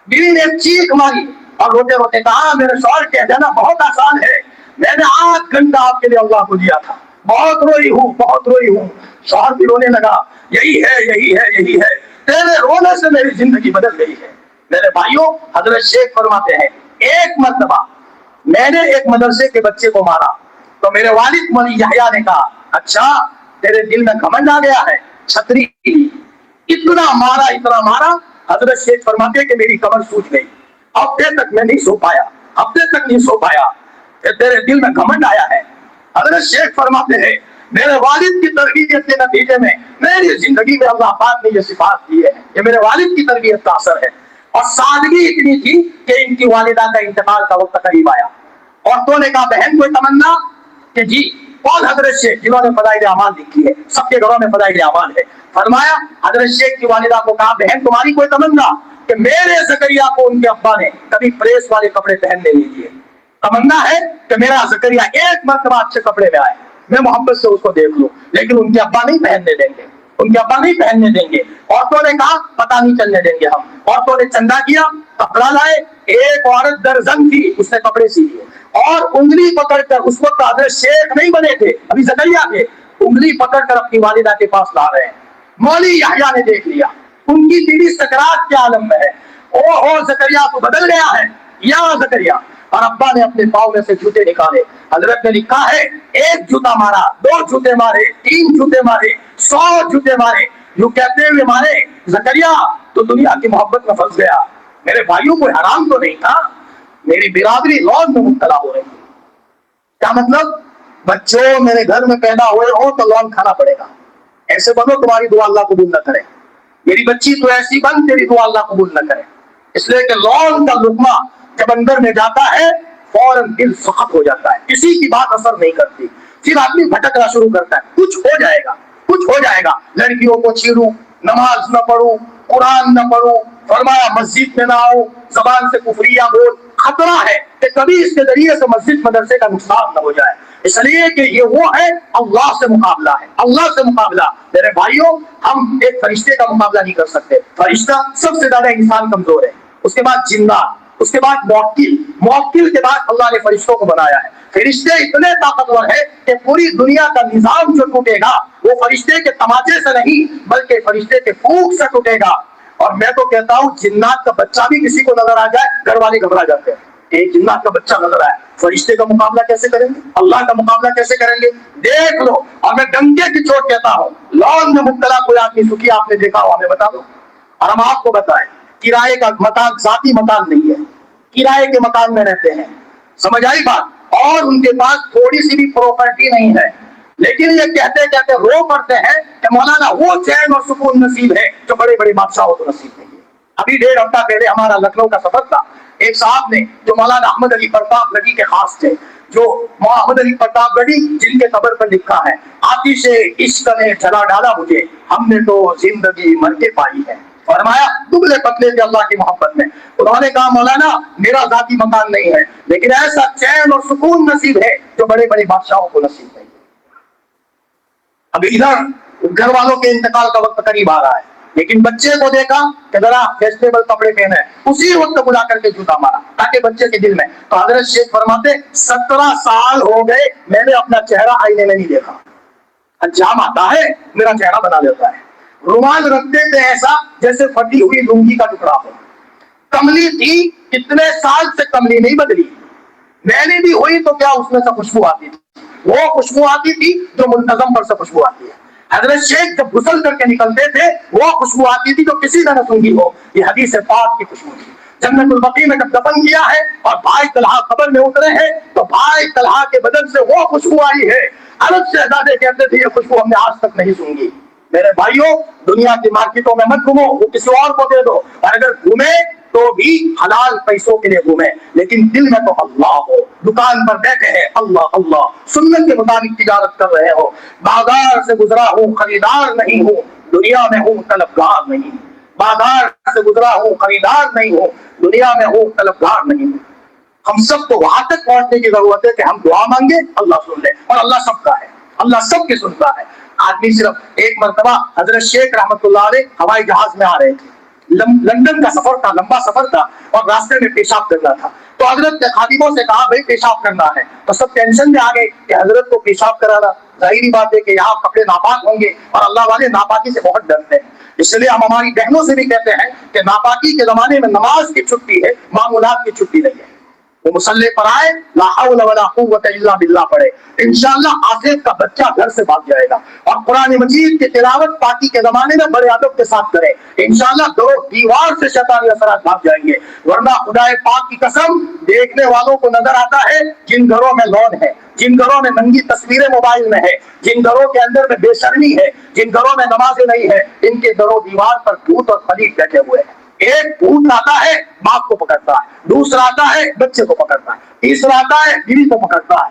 بیوی نے ایک چیخ ماری اور روتے روتے کہا میرے شوہر کہہ دینا بہت آسان ہے، میں نے 8 گھنٹہ آپ کے لیے اللہ کو دیا تھا، بہت روئی ہوں بہت روئی ہوں۔ شوہر بھی رونے لگا، یہی ہے یہی ہے یہی ہے، تیرے رونے سے میری زندگی بدل گئی ہے۔ میرے بھائیوں حضرت شیخ فرماتے ہیں ایک مرتبہ میں نے ایک مدرسے کے بچے کو مارا تو میرے والد مولی یحییٰ نے کہا اچھا تیرے دل میں گھمنڈ آ گیا ہے، چھتری اتنا مارا، حضرت شیخ فرماتے کہ میری کمر سوج گئی، ہفتے تک میں نہیں سو پایا، تیرے دل میں گھمنڈ آیا ہے۔ حضرت شیخ فرماتے ہیں میرے والد کی تربیت کے نتیجے میں میری زندگی میں اللہ پاک نے یہ صفات دی ہے، یہ میرے والد کی تربیت کا اثر ہے۔ اور سادگی اتنی تھی کہ ان کی والدہ کا انتقال کا وقت قریب آیا، عورتوں نے کہا بہن کوئی تمنا، کہ جی کون؟ حضرت شیخ جنہوں نے فضائل اعمال لکھی ہے، سب کے گھروں میں فضائل اعمال ہے۔ فرمایا حضرت شیخ کی والدہ کو کہا بہن تمہاری کوئی تمنا؟ کہ میرے زکریا کو ان کے ابا نے کبھی پریس والے کپڑے پہننے نہیں دیے. تمنا ہے کہ میرا زکریا ایک مرتبہ اچھے کپڑے میں آئے, میں محبت سے اس کو دیکھ لوں, لیکن ان کے ابا نہیں پہننے دیں گے, ان کے ابا نہیں پہننے دیں گے. عورتوں نے کہا پتہ نہیں چلنے دیں گے ہم. عورتوں نے چندہ کیا, کپڑا لائے, ایک عورت درزن تھی, اس نے کپڑے سی دیے اور انگلی پکڑ کر, اس وقت حضرت شیخ نہیں بنے تھے, ابھی زکریا تھے, انگلی پکڑ کر اپنی والدہ کے پاس لا رہے ہیں. مولوی یحییٰ نے دیکھ لیا, ان کی بیوی سکرات کے عالم میں ہے. او زکریا تو بدل گیا ہے, یا زکریا. اور ابا نے اپنے پاؤں میں سے جوتے نکالے. حضرت نے لکھا ہے ایک جوتا مارا, 2 جوتے مارے, 3 جوتے مارے, 100 جوتے مارے. یوں کہتے ہوئے مارے, زکریا تو دنیا کی محبت میں پھنس گیا. میرے بھائیوں کو حرام تو نہیں تھا, میری برادری لون میں مبتلا ہو رہی ہے. کیا مطلب؟ بچوں میرے گھر میں پیدا ہوئے ہو تو لون کھانا پڑے گا. ایسے بنو تمہاری دعا اللہ قبول نہ کرے. میری بچی تو ایسی بن, تیری دعا اللہ قبول نہ کرے. اس لیے کہ لون کا لقمہ جب اندر میں جاتا ہے فوراً دل سخت ہو جاتا ہے, کسی کی بات اثر نہیں کرتی. پھر آدمی بھٹکنا شروع کرتا ہے, کچھ ہو جائے گا, کچھ ہو جائے گا. لڑکیوں کو چھیڑوں, نماز نہ پڑھوں, قرآن نہ پڑھوں, فرمایا مسجد میں نہ آؤ, زبان سے کفریہ بول. خطرہ ہے کہ کبھی اس کے ذریعے سے مسجد مدرسے کا نقصان نہ ہو جائے. اس لیے کہ یہ وہ ہے اللہ سے مقابلہ ہے, اللہ سے مقابلہ. میرے بھائیوں ہم ایک فرشتے کا مقابلہ نہیں کر سکتے. فرشتہ سب سے زیادہ انسان کمزور ہے, اس کے بعد جنات, اس کے بعد موکل, موکل کے بعد اللہ نے فرشتوں کو بنایا ہے. فرشتے اتنے طاقتور ہیں کہ پوری دنیا کا نظام جو ٹوٹے گا وہ فرشتے کے تماچے سے نہیں بلکہ فرشتے کے پھونک سے ٹوٹے گا. اور میں تو کہتا ہوں جنات کا بچہ بھی کسی کو نظر آ جائے گھر والے گھبرا جاتے ہیں. ایک جنات کا بچہ نظر آئے, فرشتے کا مقابلہ کیسے کریں گے, اللہ کا مقابلہ کیسے کریں گے؟ دیکھ لو. اور میں ڈنکے کی چوٹ کہتا ہوں, لون میں مبتلا کوئی آدمی سکھی آپ نے دیکھا ہو ہمیں بتا دو. اور ہم آپ کو بتائیں کرائے کا مکان ذاتی مکان نہیں ہے, کرائے کے مکان میں رہتے ہیں, سمجھ آئی بات؟ اور ان کے پاس تھوڑی سی بھی پراپرٹی نہیں ہے, لیکن یہ کہتے کہتے رو پڑتے ہیں کہ مولانا وہ چین اور سکون نصیب ہے جو بڑے بڑے بادشاہوں کو نصیب نہیں ہے. ابھی 1.5 ہفتہ پہلے ہمارا لکھنؤ کا سفر تھا. ایک صاحب نے جو مولانا احمد علی پرتاپ گڑھی کے خاص تھے, جو محمد علی پرتاپ گڑھی جن کے قبر پر لکھا ہے آتش عشق نے جلا ڈالا مجھے, ہم نے تو زندگی مر کے پائی ہے. فرمایا دبلے پتلے تھے اللہ کی محبت میں. انہوں نے کہا مولانا میرا ذاتی مکان نہیں ہے لیکن ایسا چین اور سکون نصیب ہے جو بڑے بڑے بادشاہوں کو نصیب نہیں ہے. اب ادھر گھر والوں کے انتقال کا وقت قریب آ رہا ہے, لیکن بچے کو دیکھا کہ ذرا فیشنیبل کپڑے پہنے, اسی وقت بلا کر کے جوتا مارا تاکہ بچے کے دل میں. تو حضرت شیخ فرماتے 17 سال ہو گئے میں نے اپنا چہرہ آئینے میں نہیں دیکھا. انجام آتا ہے میرا چہرہ بنا لیتا ہے. رومال رکھتے تھے ایسا جیسے پھٹی ہوئی لنگی کا ٹکڑا ہو. کملی تھی, کتنے سال سے کملی نہیں بدلی. میں نے بھی ہوئی تو کیا اس میں سے خوشبو آتی تھی, وہ خوشبو آتی تھی جو منتظم پر سے خوشبو آتی ہے. حضرت شیخ جب غسل کر کے نکلتے تھے وہ خوشبو آتی تھی جو کسی نے نہ سنگی ہو. یہ حدیث پاک کی خوشبو تھی. جنت البقیع میں جب دفن کیا ہے اور بھائی طلحہ قبر میں اترے ہیں تو بھائی طلحہ کے بدن سے وہ خوشبو آئی ہے. عرب شہزادے کہتے تھے یہ خوشبو ہم نے آج تک نہیں سنگی. میرے بھائیوں دنیا کی مارکیٹوں میں مت گھومو, وہ کسی اور کو دے دو, اور اگر گھومے تو بھی حلال پیسوں کے لیے گھومے, لیکن دل میں تو اللہ ہو. دکان پر بیٹھے ہیں اللہ اللہ, سنت کے مطابق تجارت کر رہے ہو. بازار سے گزرا ہوں خریدار نہیں ہوں, دنیا میں ہوں طلبگار نہیں. بازار سے گزرا ہوں خریدار نہیں ہوں, دنیا میں ہوں طلبگار نہیں ہوں. ہم سب کو وہاں تک پہنچنے کی ضرورت ہے کہ ہم دعا مانگے اللہ سن لے, اور اللہ سب کا ہے, اللہ سب کی سنتا ہے. آدمی صرف ایک مرتبہ حضرت شیخ رحمت اللہ علیہ ہوائی جہاز میں آ رہے تھے, لندن کا سفر تھا, لمبا سفر تھا, اور راستے میں پیشاب کرنا تھا. تو حضرت نے خادموں سے کہا بھائی پیشاب کرنا ہے. تو سب ٹینشن میں آ گئے کہ حضرت کو پیشاب کرانا, ظاہری بات ہے کہ یہاں کپڑے ناپاک ہوں گے اور اللہ والے ناپاکی سے بہت ڈرتے ہیں. اس لیے ہم ہماری بہنوں سے بھی کہتے ہیں کہ ناپاکی کے زمانے میں نماز کی چھٹی ہے, معمولات کی چھٹی نہیں ہے. وہ مصلی پر آئے لا حول ولا قوت الا باللہ پڑھے, انشاءاللہ آخرت کا بچہ گھر سے بھاگ جائے گا. اور قرآن مجید کی تلاوت پاکی کے زمانے میں بڑے ادب کے ساتھ کرے, انشاءاللہ دو دیوار سے شیطانی اثرات بھاگ جائیں گے. ورنہ خدا پاک کی قسم دیکھنے والوں کو نظر آتا ہے جن گھروں میں لون ہے, جن گھروں میں ننگی تصویریں موبائل میں ہے, جن گھروں کے اندر میں بے شرمی ہے, جن گھروں میں نمازیں نہیں ہے, ان کے گھروں دیوار پر بھوت اور خلیق بیٹھے ہوئے ہیں. ایک بھوت آتا ہے باپ کو پکڑتا ہے, دوسرا آتا ہے بچے کو پکڑتا ہے, تیسرا آتا ہے بیوی کو پکڑتا ہے,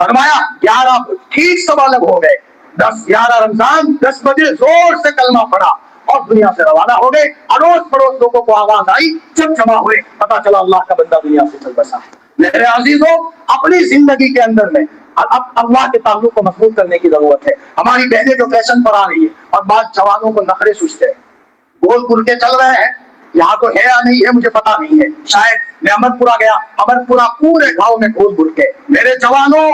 فرمایا 11 ٹھیک سب الگ ہو گئے، 10-11 رمضان 10 بجے زور سے کلمہ پڑا اور دنیا سے روانہ ہو گئے۔ اڑوس پڑوس لوگوں کو آواز آئی، جب جمع ہوئے پتا چلا اللہ کا بندہ دنیا سے چل بسا۔ میرے عزیزوں، اپنی زندگی کے اندر میں اب اللہ کے تعلق کو مضبوط کرنے کی ضرورت ہے۔ ہماری بہنیں جو فیشن پر آ رہی ہے اور بعض جوانوں کو نخرے سوچتے ہیں، گول گول کے چل رہے ہیں، یہاں تو ہے یا نہیں ہے مجھے پتا نہیں ہے، شاید میں امرپورہ گیا، امرپورہ پورے گاؤں میں گول گول کے۔ میرے جوانوں،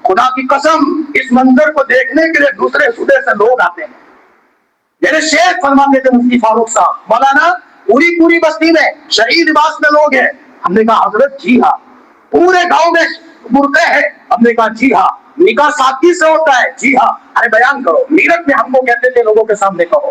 خدا کی قسم اس منظر کو دیکھنے کے لیے دوسرے صوبے سے لوگ آتے ہیں۔ میرے شیخ فرماتے تھے مفتی فاروق صاحب، مولانا پوری بستی میں شہید لباس میں لوگ ہیں۔ ہم نے کہا حضرت جی ہاں۔ پورے گاؤں میں برقعے ہیں؟ ہم نے کہا جی ہاں۔ نکاح سادگی سے ہوتا ہے؟ جی ہاں۔ ارے بیان کرو۔ میرٹھ میں ہم کو کہتے تھے لوگوں کے سامنے کہو،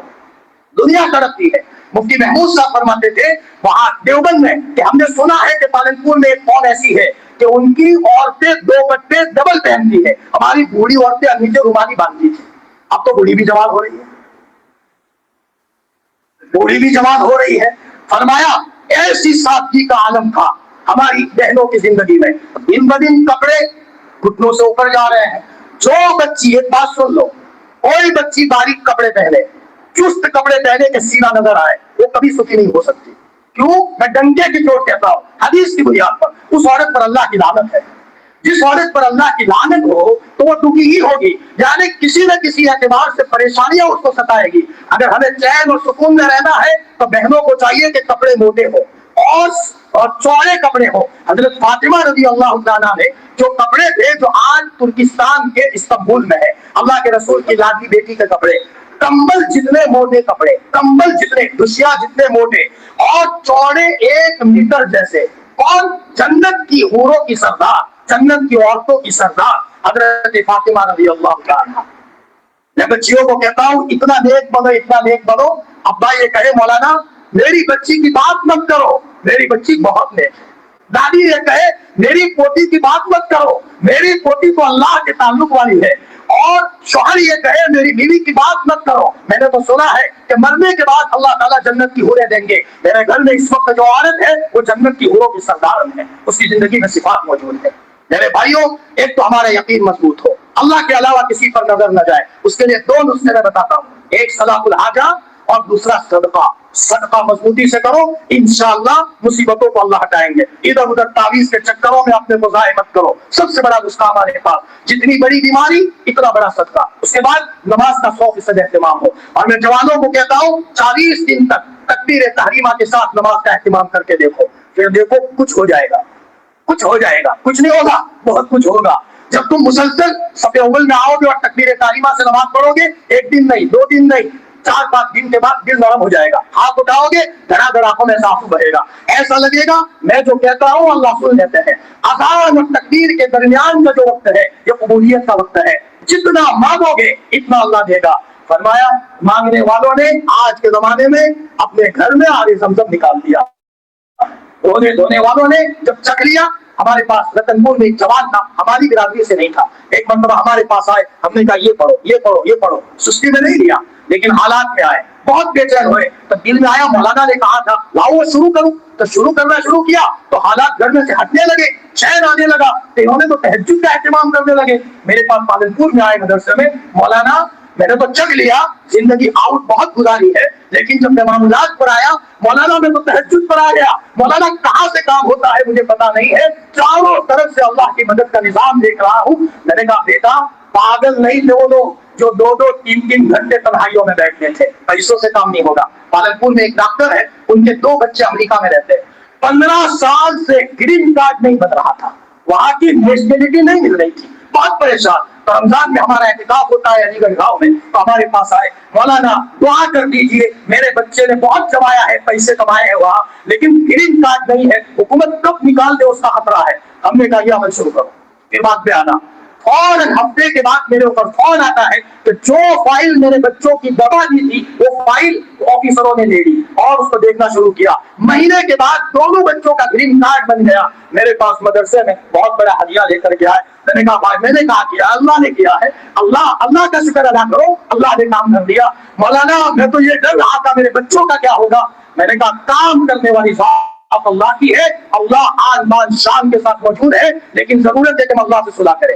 دنیا تڑپتی ہے۔ مفتی محمود صاحب فرماتے تھے وہاں دیوبند میں کہ ہم نے سنا ہے کہ پالنپور میں ایک قوم ایسی ہے کہ ان کی عورتیں 2 بٹے ڈبل پہنتی ہے، ہماری بوڑھی عورتیں نیچے رومالی باندھتی تھی۔ اب تو بوڑھی بھی جوان ہو رہی ہے، بوڑھی بھی جوان ہو رہی ہے۔ فرمایا ایسی سادگی کا عالم تھا ہماری بہنوں کی زندگی میں، دن بدن کپڑے گھٹنوں سے اوپر جا رہے ہیں۔ جو بچی، ایک بات سن لو، کوئی بچی باریک کپڑے پہنے، چست کپڑے پہنے کے سینہ نظر آئے، وہ کبھی سخی نہیں ہو سکتی۔ کیوں؟ میں ڈنکے کی چوٹ کہتا ہوں، حدیث کی بنیاد پر اس عورت پر اللہ کی لعنت ہے۔ جس عورت پر اللہ کی لعنت ہو تو وہ دکھی ہی ہوگی، یعنی کسی نہ کسی اعتبار سے پریشانیاں اس کو ستائے گی۔ اگر ہمیں چین اور سکون میں رہنا ہے تو بہنوں کو چاہیے کہ کپڑے موٹے ہو اور چوڑے کپڑے ہو۔ حضرت فاطمہ رضی اللہ عنہا نے جو کپڑے تھے جو آج ترکستان کے استنبول میں ہے، اللہ کے رسول کی لاڈلی بیٹی کے کپڑے، کمبل جتنے موٹے کپڑے، کمبل جتنے، دشیا جتنے موٹے اور چوڑے 1 میٹر جیسے۔ کون؟ جنت کی حوروں کی سردار، جنت کی عورتوں کی سردار حضرت فاطمہ رضی اللہ عنہا۔ میں بچیوں کو کہتا ہوں اتنا نیک بنو، اتنا نیک بنو۔ ابا یہ کہے مولانا میری بچی کی بات مت کرو، میری بچی بہت نیک ہے۔ دادی یہ کہے میری پوتی کی بات مت کرو، میری پوتی تو اللہ کے تعلق والی ہے۔ اور شوہر یہ کہے میری بیوی کی بات مت کرو، میں نے تو سنا ہے کہ مرنے کے بعد اللہ تعالیٰ جنت کی حوریں دیں گے۔ میرے گھر میں اس وقت جو عورت ہے وہ جنت کی حوروں کی سردار ہے، اس کی زندگی میں صفات موجود ہے۔ میرے بھائیوں، ایک تو ہمارا یقین مضبوط ہو، اللہ کے علاوہ کسی پر نظر نہ جائے۔ اس کے لیے 2 نسخے میں بتاتا ہوں، ایک صلاح الحاجہ اور دوسرا صدقہ۔ صدقہ مضبوطی سے کرو، انشاءاللہ مصیبتوں کو اللہ ہٹائیں گے۔ ادھر ادھر تعویذ کے چکروں میں اپنے کو ضائع مت کرو۔ سب سے بڑا نسخہ ہمارے پاس، جتنی بڑی بیماری اتنا بڑا صدقہ۔ اس کے بعد نماز کا 100% اہتمام ہو۔ اور میں جوانوں کو کہتا ہوں 40 دن تک تکبیر تحریمہ کے ساتھ نماز کا اہتمام کر کے دیکھو، پھر دیکھو کچھ ہو جائے گا، کچھ ہو جائے گا، کچھ نہیں ہوگا، بہت کچھ ہوگا۔ جب تم مسلسل صف اول میں آؤ گے اور تکبیر تحریمہ سے نماز پڑھو گے، 1 دن نہیں، 2 دن نہیں، 4-5 دن کے بعد دل نرم ہو جائے گا، ہاتھ اٹھاؤ گے دھڑا دھڑ آنکھوں میں آنسو بہے گا، ایسا لگے گا میں جو کہتا ہوں اللہ سن لیتے ہیں۔ اذان اور تکبیر کے درمیان کا جو وقت ہے یہ قبولیت کا وقت ہے، جتنا مانگو گے اتنا اللہ دے گا۔ فرمایا مانگنے والوں نے آج کے زمانے میں اپنے گھر میں آب زمزم نکال دیا، رونے دھونے والوں نے جب چکھ لیا۔ ہمارے پاس رتن پور میں ایک جوان تھا، ہماری برادری سے نہیں تھا، ایک مرتبہ ہمارے پاس آئے، ہم نے کہا یہ پڑھو یہ پڑھو یہ پڑھو، سستی میں نہیں لیا لیکن حالات میں آئے، بہت بے چین ہوئے، تو دل میں آیا مولانا نے کہا تھا لاؤ وہ شروع کروں، تو شروع کرنا شروع کیا تو حالات گھر میں سے ہٹنے لگے، چین آنے لگا، تو انہوں نے تو تہجد کا اہتمام کرنے لگے۔ میرے پاس پالنپور میں آئے مدرسے میں، مولانا میں نے تو چکھ لیا، زندگی آؤٹ بہت گزاری ہے، لیکن جب میں معاملات پر آیا مولانا میں تو تہجد پر آ گیا، مولانا کہاں سے کام ہوتا ہے مجھے پتا نہیں ہے، چاروں طرف سے اللہ کی مدد کا نظام دیکھ رہا ہوں۔ میں نے کہا بیٹا پاگل نہیں تھے وہ لوگ جو 2-2 3-3 گھنٹے تنہائیوں میں بیٹھتے تھے، پیسوں سے کام نہیں ہوگا۔ پالنپور میں ایک ڈاکٹر ہے، ان کے 2 بچے امریکہ میں رہتے ہیں، 15 سال سے گرین کارڈ نہیں بن رہا تھا، وہاں کی نیشنلٹی نہیں مل رہی تھی، بہت پریشان۔ تو رمضان میں ہمارا اعتکاف ہوتا ہے علی گڑھ گاؤں میں، تو ہمارے پاس آئے مولانا دعا کر دیجئے، میرے بچے نے بہت کمایا ہے، پیسے کمائے ہیں وہاں، لیکن گرین کارڈ نہیں ہے، حکومت کب نکال دے اس کا خطرہ ہے۔ ہم نے کہا یہ عمل شروع کرو، پھر بات پہ آنا۔ فوراً ہفتے کے بعد میرے اوپر فون آتا ہے کہ جو فائل میرے بچوں کی دبا دی تھی وہ فائل آفیسروں نے لے لی اور اس کو دیکھنا شروع کیا۔ مہینے کے بعد دونوں بچوں کا گرین کارڈ بن گیا۔ میرے پاس مدرسے میں بہت بڑا ہدیہ لے کر گیا ہے۔ میں نے کہا بھائی میں نے کہا کیا اللہ نے کیا ہے، اللہ کا شکر ادا کرو، اللہ نے کام کر دیا۔ مولانا میں تو یہ ڈر رہا تھا میرے بچوں کا کیا ہوگا۔ میں نے کہا کام کرنے والی ذات اللہ کی ہے، اللہ آن مان شان کے ساتھ موجود ہے، لیکن ضرورت ہے کہ ہم اللہ سے صلح کریں۔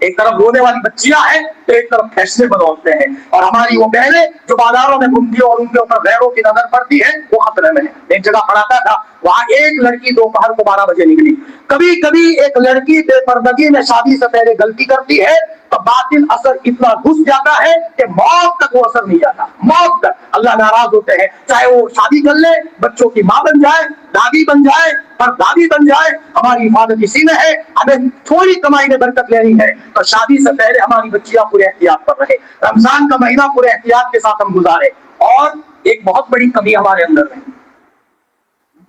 ایک طرف رونے والی بچیاں ہیں تو ایک طرف فیصلے بدولتے ہیں، اور ہماری وہ بہنیں جو بازاروں میں گھومتی ہیں اور ان کے اوپر غیروں کی نظر پڑتی ہے وہ خطرے میں ہے۔ ایک جگہ پڑھاتا تھا، وہاں ایک لڑکی دوپہر کو 12 بجے نکلی۔ کبھی کبھی ایک لڑکی بے پردگی میں شادی سے پہلے غلطی کرتی ہے تو باطل اثر اتنا گھس جاتا ہے کہ موت تک وہ اثر نہیں جاتا، موت تک اللہ ناراض ہوتے ہیں، چاہے وہ شادی کر لے، بچوں کی ماں بن جائے، دادی بن جائے اور دادی بن جائے، ہماری حفاظت اسی میں ہے۔ ہمیں تھوڑی کمائی میں برکت لینی ہے تو شادی سے پہلے ہماری بچیاں پورے احتیاط پر رہے، رمضان کا مہینہ پورے احتیاط کے ساتھ ہم گزارے۔ اور ایک بہت بڑی کمی ہمارے اندر ہے،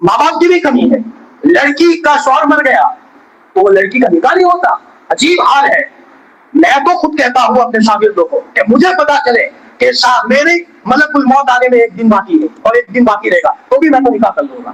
ماں باپ کی بھی کمی ہے۔ لڑکی کا شوہر مر گیا تو وہ لڑکی کا نکاح نہیں ہوتا، عجیب حال ہے۔ میں تو خود کہتا ہوں اپنے شاگردوں کو کہ مجھے پتا چلے کہ میری ملک الموت آنے میں ایک دن باقی ہے اور ایک دن باقی رہے گا تو بھی میں تو نکاح کر لوں گا۔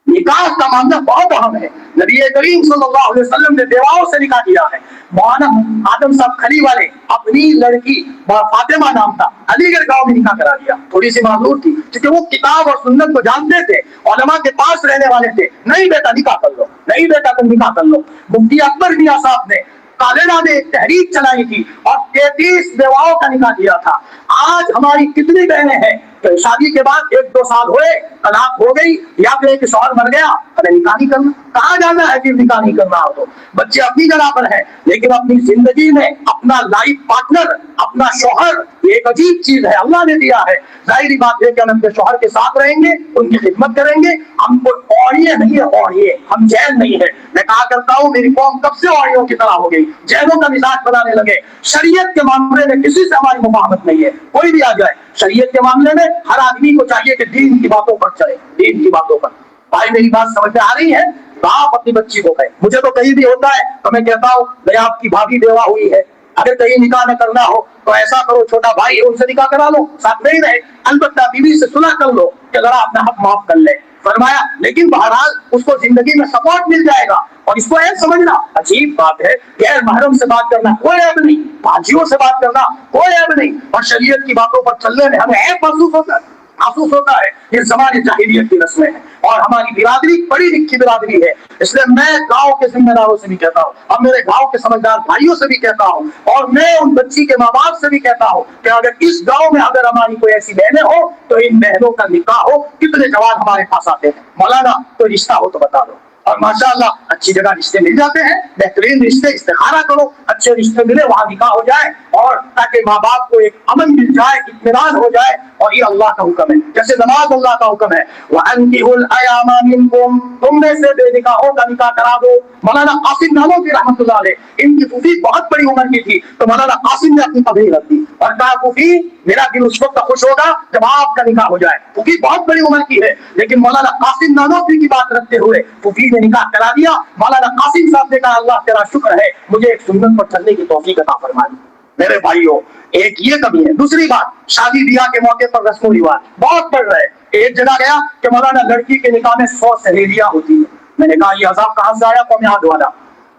نکاح کا معاملہ بہت اہم ہے، نبی کریم صلی اللہ علیہ وسلم نے بیواؤں سے نکاح کیا ہے۔ مولانا آدم صاحب کھلی والے اپنی لڑکی فاطمہ نام تھا، علی گڑھ گاؤں میں نکاح کرا دیا، تھوڑی سی معذور تھی کیونکہ وہ کتاب اور سنت کو جانتے تھے، علماء کے پاس رہنے والے تھے۔ نہیں بیٹا نکاح کر لو، نہیں بیٹا تم نکاح کر لو۔ مفتی اکبر میاں صاحب نے کالینہ میں ایک تحریک چلائی تھی اور 33 بیواؤں کا نکاح کیا تھا۔ آج ہماری کتنی بہنیں ہیں کہ شادی کے بعد 1-2 سال ہوئے طلاق ہو گئی یا پھر ایک شوہر مر گیا، ارے نکاح نہیں کرنا، کہاں جانا ہے پھر نکاح نہیں کرنا ہو تو؟ بچے اپنی جگہ پر ہیں لیکن اپنی زندگی میں اپنا لائف پارٹنر، اپنا شوہر یہ ایک عجیب چیز ہے، اللہ نے دیا ہے۔ ظاہری بات ہے کہ ہم اپنے شوہر کے ساتھ رہیں گے، ان کی خدمت کریں گے، ہم کو اوڑیے نہیں ہے، اوڑیے ہم جیل نہیں ہے۔ میں کہا کرتا ہوں میری قوم کب سے اوڑیوں کی طرح ہو گئی، جیلوں کا مزاج بنانے لگے۔ شریعت کے معاملے میں کسی سے ہماری مفاہمت نہیں ہے، کوئی بھی آ جائے شریعت کے معاملے میں ہر آدمی کو چاہیے کہ دین کی باتوں پر چلے، دین کی باتوں پر۔ بھائی میری بات سمجھ میں آ رہی ہے؟ باپ اپنی بچی کو کہے، مجھے تو کہیں بھی ہوتا ہے تو میں کہتا ہوں بھائی آپ کی بھابھی بیوہ ہوئی ہے، اگر کہیں نکاح نہ کرنا ہو تو ایسا کرو چھوٹا بھائی ہے ان سے نکاح کرا لو، ساتھ نہیں رہے، البتہ بیوی سے صلح کر لو کہ ذرا اپنا حق معاف کر لے۔ فرمایا لیکن بہرحال اس کو زندگی میں سپورٹ مل جائے گا۔ اور اس کو ایک سمجھنا عجیب بات ہے، غیر محرم سے بات کرنا کوئی عیب نہیں، باجیوں سے بات کرنا کوئی عیب نہیں، اور شریعت کی باتوں پر چلنے میں ہمیں عیب محسوس ہوتا ہے۔ یہ زمانے جاہلیت کی رسمیں ہیں اور ہماری برادری بڑی لکھی برادری ہے، اس لیے میں گاؤں کے ذمہ داروں سے بھی کہتا ہوں اور میرے گاؤں کے سمجھدار بھائیوں سے بھی کہتا ہوں اور میں ان بچی کے ماں باپ سے بھی کہتا ہوں کہ اگر اس گاؤں میں اگر ہماری کوئی ایسی بہنیں ہو تو ان بہنوں کا نکاح ہو۔ کتنے جوان ہمارے پاس آتے ہیں، مولانا کوئی رشتہ ہو تو بتا دو، اور ماشاءاللہ اچھی جگہ رشتے مل جاتے ہیں، بہترین رشتے، استخارہ کرو، اچھے رشتے ملے وہاں نکاح ہو جائے اور تاکہ ماں باپ کو ایک امن مل جائے، اطمینان ہو جائے۔ اور یہ اللہ کا حکم ہے، جیسے نماز اللہ کا حکم ہے، وَأَنكِحُوا الْأَيَامَ مِنكُمْ، تم میں سے بے نکاحوں کا نکاح کرا دو۔ مولانا قاسم نانوتوی رحمۃ اللہ علیہ، ان کی پھوپھی بہت بڑی عمر کی تھی تو مولانا قاسم نے اپنی پگڑی رکھ دی اور کہا پھوپھی میرا دل اس وقت خوش ہوگا جب آپ کا نکاح ہو جائے۔ پھوپھی بہت بڑی عمر کی ہے لیکن مولانا قاسم نانوتوی کی بات رکھتے ہوئے پھوپھی نے نکاح کرا دیا۔ مولانا قاسم صاحب نے کہا اللہ تیرا شکر ہے مجھے ایک سنت پر چلنے کی توفیق عطا فرمائی۔ میرے بھائیوں ایک یہ کمی ہے۔ دوسری بات، شادی بیاہ کے موقع پر رسم و رواج بہت بڑھ رہے۔ ایک جگہ گیا کہ مولانا لڑکی کے نکاح میں 100 سہیلیاں ہوتی ہیں۔ میں نے کہا یہ عذاب کہاں سے آیا؟ قوم عاد والا۔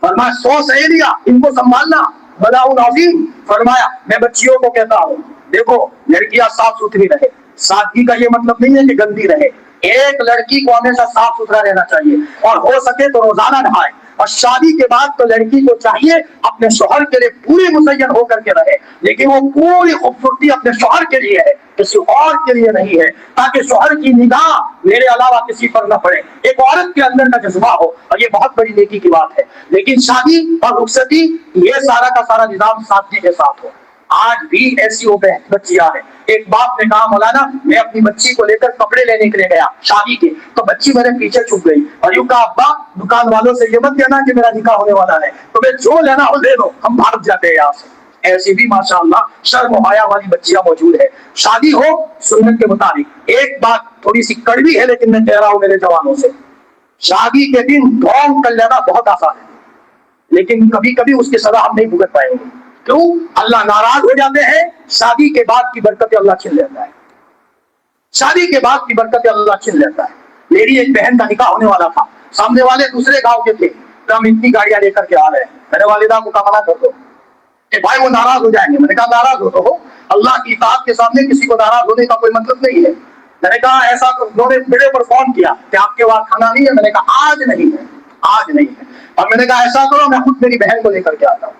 فرمایا 100 سہیلیاں، ان کو سنبھالنا بلاء عظیم۔ فرمایا میں بچیوں کو کہتا ہوں دیکھو لڑکیاں صاف ستھری رہے، سادگی کا یہ مطلب نہیں ہے کہ گندی رہے، ایک لڑکی کو ہمیشہ صاف ستھرا رہنا چاہیے اور ہو سکے تو روزانہ نہائے، اور شادی کے بعد تو لڑکی کو چاہیے اپنے شوہر کے لیے پوری مزین ہو کر کے رہے، لیکن وہ پوری خوبصورتی اپنے شوہر کے لیے ہے، کسی اور کے لیے نہیں ہے، تاکہ شوہر کی نگاہ میرے علاوہ کسی پر نہ پڑے، ایک عورت کے اندر کا جذبہ ہو، اور یہ بہت بڑی نیکی کی بات ہے۔ لیکن شادی اور رخصتی یہ سارا کا سارا نظام سادگی کے ساتھ ہو۔ آج بھی ایسی وہ بچیاں ہیں، ایک باپ نے کہا مولانا میں اپنی بچی کو لے کر کپڑے لینے کے لیے گیا شادی کے، تو بچی میرے پیچھے چھپ گئی اور یوں کہا ابا دکان والوں سے یہ مت کہنا کہ میرا نکاح ہونے والا ہے، تمہیں جو لینا ہو لے لو، ہم بھاگ جاتے ہیں یہاں سے۔ ایسی بھی ماشاءاللہ شرم و حیا والی بچیاں موجود ہے۔ شادی ہو سنت کے مطابق۔ ایک بات تھوڑی سی کڑوی ہے لیکن میں کہہ رہا ہوں میرے جوانوں سے، شادی کے دن ڈھونگ کر لینا بہت آسان ہے لیکن کبھی کبھی اس کی سزا ہم نہیں بھگت پائیں گے۔ کیوں؟ اللہ ناراض ہو جاتے ہیں، شادی کے بعد کی برکت اللہ چھین لیتا ہے، شادی کے بعد کی برکت اللہ چھین لیتا ہے۔ میری ایک بہن کا نکاح ہونے والا تھا، سامنے والے دوسرے گاؤں کے تھے، تو ہم اتنی گاڑیاں لے کر کے آ رہے ہیں، میرے والدہ کو کہا منع کر دو کہ بھائی وہ ناراض ہو جائیں گے۔ میں نے کہا ناراض ہو تو ہو، اللہ کی اطاعت کے سامنے کسی کو ناراض ہونے کا کوئی مطلب نہیں ہے۔ میں نے کہا ایسا، انہوں نے میرے پر فون کیا کہ آپ کے وہاں کھانا نہیں ہے، میں نے کہا آج نہیں ہے، آج نہیں ہے، اور میں نے کہا ایسا کرو میں خود میری بہن کو لے کر کے آتا ہوں۔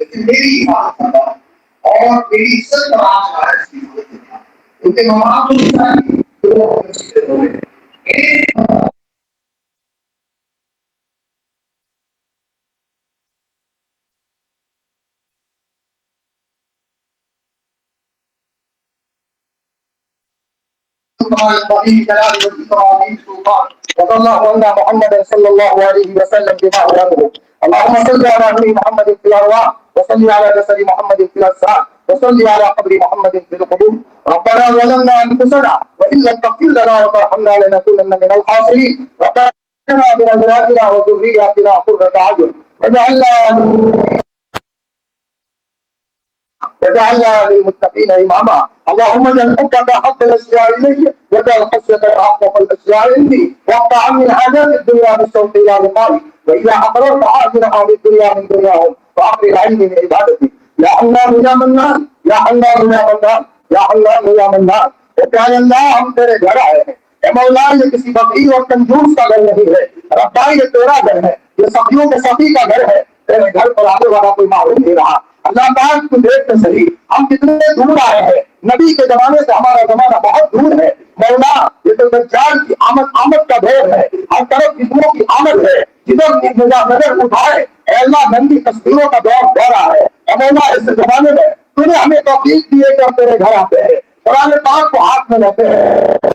لیکن میری بات اور میری عزت پر آج کیونکہ وصلى الله على محمد صلى الله عليه وسلم بما أراده. اللهم صل على نبي محمد في الأرواح وصل على جسد محمد في الأجساد وصل على قبر محمد في القبور. ربنا ظلمنا أنفسنا وإن لم تغفر لنا وترحمنا لنكونن من الخاسرين. ربنا من أزواجنا وذرياتنا قرة أعين وجعلنا للمتقين إماما. اللهم اجعل حبك حق الأشياء إلي واجعل خشيتك أحق الأشياء عندي واقطع عني حاجات الدنيا بالشوق إلى لقائي وإذا أقررت حاجنا أهل الدنيا من دنياهم فأقرر عني من عبادتي. يا حنان يا منان يا حنان يا منان يا حنان يا منان. وكان اللہ ہم تیرے گھر آئے ہیں اے مولا، یہ کسی فقیر اور کنجوس کا گھر نہیں ہے، ربا یہ تیرا گھر ہے، یہ سخیوں کے سخی کا گھر ہے، تیرے گھر پر آنے والا کوئی معلوم نہیں رہا۔ اللہ پاک تو دیکھتے صحیح ہم کتنے دور آئے ہیں، نبی کے زمانے سے ہمارا زمانہ بہت دور ہے مولا۔ یہ تو دجال کی آمد کا دور ہے، ہر طرف فتنوں کی آمد ہے، جدھر نظر اٹھائے اے اللہ گندی تصویروں کا دور رہا ہے۔ اے مولا اس زمانے میں تو نے ہمیں توفیق دی ہے کہ ہم تیرے گھر آتے ہیں، قرآن پاک کو ہاتھ میں لیتے ہیں،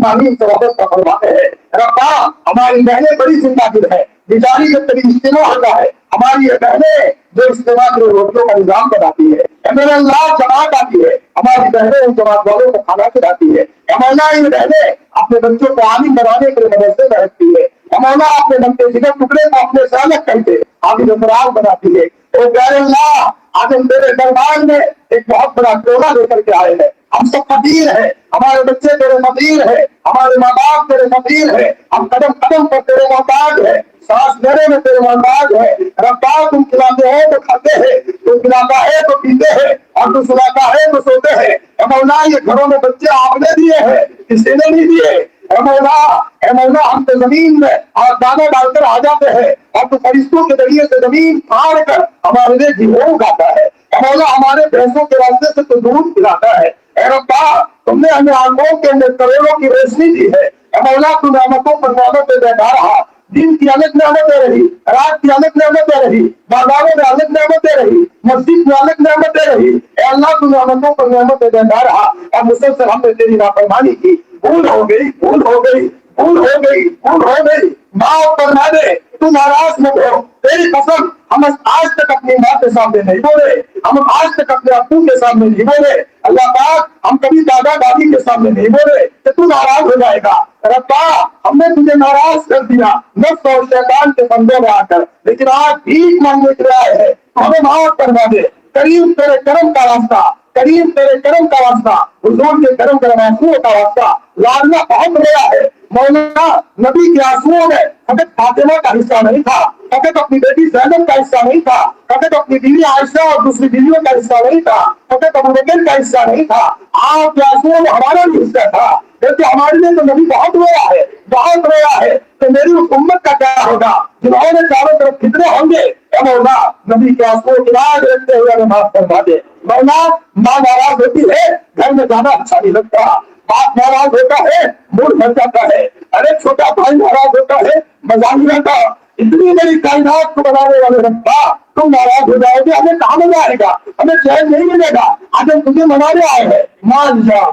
تعلیم سے وابستہ فرماتے ہیں۔ ربا ہماری بہنیں بڑی زندہ دل ہے، بیچاری جب کبھی اجتماع ہوتا ہے ہماری یہ بہنیں جو اجتماع کے روٹیوں کا نظام بناتی ہے، اے میرے اللہ جماعت آتی ہے، ہماری بہنیں ان جماعت والوں کو کھانا کھلاتی ہے، اے مولا یہ بہنیں اپنے بچوں کو عالم بنانے کے لیے مدرسے میں رکھتی ہے، اے مولا اپنے بنتے جگر ٹکڑے کو اپنے سے الگ کر کے عالم قرآن بناتی ہے۔ اے پیارے اللہ آج ہم تیرے دربار میں ایک بہت بڑا ٹولہ لے کر کے آئے ہیں، ہم سب فقیر ہیں، ہمارے بچے تیرے فقیر ہیں، ہمارے ماں باپ تیرے فقیر ہیں، ہم قدم قدم پر تیرے محتاج ہیں، سانس لینے میں تیرے محتاج ہیں۔ ربا تم کھلاتے ہو تو کھاتے ہیں، تم پلاتا ہے تو پیتے ہیں، اور تم سلاتا ہے تو سوتے ہیں۔ اے مولا یہ گھروں میں بچے آپ نے دیے ہیں، کسی نے نہیں دیے۔ اے مولا ہم تو زمین میں اور دانا ڈال کر آ جاتے ہیں اور تو فرشتوں کے ذریعے سے زمین پھاڑ کر ہمارے لیے گیہوں اگاتا ہے۔ اے مولا ہمارے بھینسوں کے راستے سے تو دودھ پلاتا ہے۔ اے ربا تم نے ہمیں آنکھوں کے اندر کروڑوں کی روشنی دی ہے۔ اے مولا تو نعمتوں پر نعمتیں دیتا رہا، دن کی الگ نعمتیں رہی، رات کی الگ نعمتیں رہی، بازاروں میں الگ نعمتیں رہی، مسجد میں الگ نعمتیں رہی۔ اے اللہ تو نعمتوں پر نعمتیں دیتا رہا اور مسلسل ہم نے تیری نافرمانی کی، بھول ہو گئی، بھول ہو گئی، بھول ہو گئی، بھول ہو گئی، معاف فرما دے۔ تو ناراض مت ہو، تیری قسم ہم آج تک اپنی ماں کے سامنے نہیں بولے، ہم آج تک اپنے ابو کے سامنے نہیں بولے، اللہ پاک ہم کبھی دادا دادی کے سامنے نہیں بولے کہ تو ناراض ہو جائے گا، ربا ہم نے تجھے ناراض کر دیا نفس اور شیطان کے بندوں میں آ کر، لیکن آج بھیک مانگنے کے لیے آئے ہیں، ہمیں معاف کروا دے، کریم تیرے کرم کا واسطہ، کریم تیرے کرم کا واسطہ، حضور کے کرم کا آنسوؤں کا واسطہ، لاننا بہت بڑا ہے مولانا، نبی کے آنسوؤں میں فقط فاطمہ کا حصہ نہیں تھا، فقط اپنی بیٹی زینب کا حصہ نہیں تھا، فقط اپنی بیوی عائشہ اور دوسری بیویوں کا حصہ نہیں تھا، فقط ابو بکر کا حصہ نہیں تھا، آپ کے آنسوؤں میں ہمارا بھی حصہ تھا، کیونکہ ہمارے لیے تو نبی بہت رویا ہے، بہت رویا ہے، تو میری اس امت کا کیا ہوگا جنہوں نے چاروں طرف کتنے ہوں گے، اے مولا نبی کے آنسوؤں کی لاج رکھتے ہوئے ہمیں معاف فرما دے، مولا ماں ناراض ہوتی ہے گھر میں جانا اچھا نہیں لگتا، باپ ناراض ہوتا ہے موڈ بن جاتا ہے، ارے چھوٹا بھائی ناراض ہوتا ہے مزہ نہیں آتا، اتنی بڑی کائنات کو بنانے والے ربا تم ناراض ہو جاؤ گے، ہمیں کہاں مزہ آئے گا، ہمیں چین نہیں ملے گا، آج ہم تجھے منانے آئے ہیں، مان جا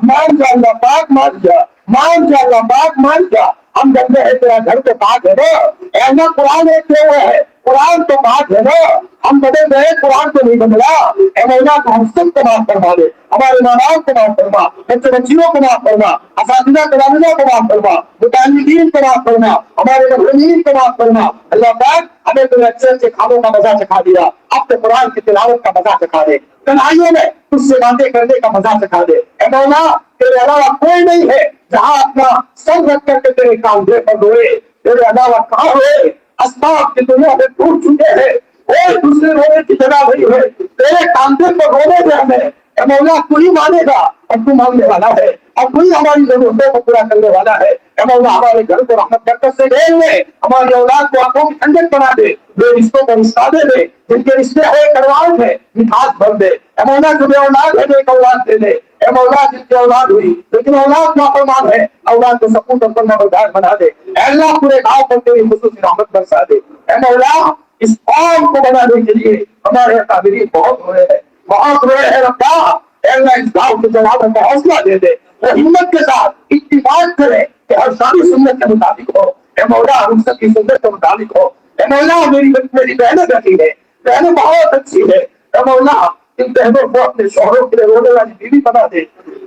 اللہ پاک مان جا، مان جا اللہ پاک مان جا، ہم جانتے ہیں تیرا گھر تو پاک ہے نا، اے اللہ قرآن ایک کیا ہوا ہے، قرآن تو پاک ہے نا، ہم بدل گئے قرآن تو نہیں بدلا، اے مولا تو ہم سب کو معاف فرما دے، ہمارے ماں باپ کو معاف فرما، بچے بچیوں کو معاف فرما، اساتذہ تلامذہ کو معاف فرما، متعلمین کو معاف فرما، ہمارے محرومین کو معاف فرما، اللہ پاک ہمیں تمہیں اچھے اچھے کھانوں کا مزہ چکھا دیا، اب تو قرآن کی تلاوت کا مزہ چکھا دے، تنہائیوں میں اس سے باتیں کرنے کا مزہ چکھا دے، اے مولا تیرے علاوہ کوئی نہیں ہے جہاں اپنا سر رکھ کر کے تیرے کاندھے پر روئے، تیرے علاوہ کہاں ہوئے، اسباب کی دنیا میں ٹوٹ چکے ہیں، کوئی دوسرے رونے کی جگہ نہیں ہے، تیرے کاندھے پر رونے دے ہمیں، اے مولا تو ہی مانے گا اور تو ماننے والا ہے، اور تو ہی ہماری ضرورتوں کو پورا کرنے والا ہے، اے مولا ہمارے گھر کو رحمت برکت سے گھیر لے، ہماری اولاد کو آنکھوں کی ٹھنڈک بنا دے، بے رشتوں کو رشتہ دے دے، جن کے رشتے ہے کڑواہٹ ہے مٹھاس بھر دے، اے مولا جو بے اولاد ہے ایک اولاد دے دے، اے مولا جن کی اولاد ہوئی لیکن اولاد نافرمان ہے اولاد کو سکون اور فرمانبردار بنا دے، اے اللہ پورے گاؤں پر تیری خصوصی رحمت برسا دے، اے مولا اس قوم کو بنانے کے لیے ہمارے اکابرین بہت ہوئے ہیں، بہت ہوئے ہیں ربا، اے اللہ اس گاؤں کے جوانوں کو حوصلہ دے دے، وہ ہمت کے ساتھ اتفاق کرے کہ ہر ساری سنت کے مطابق ہو، اے مولا ہم سب کی سنت کے مطابق ہو، اے مولا میری بہنیں بیٹھی ہے، بہنیں بہت اچھی ہے، اے مولا ان بہنوں کو اپنے شوہروں کے لیے رونے والی بیوی بنا دے،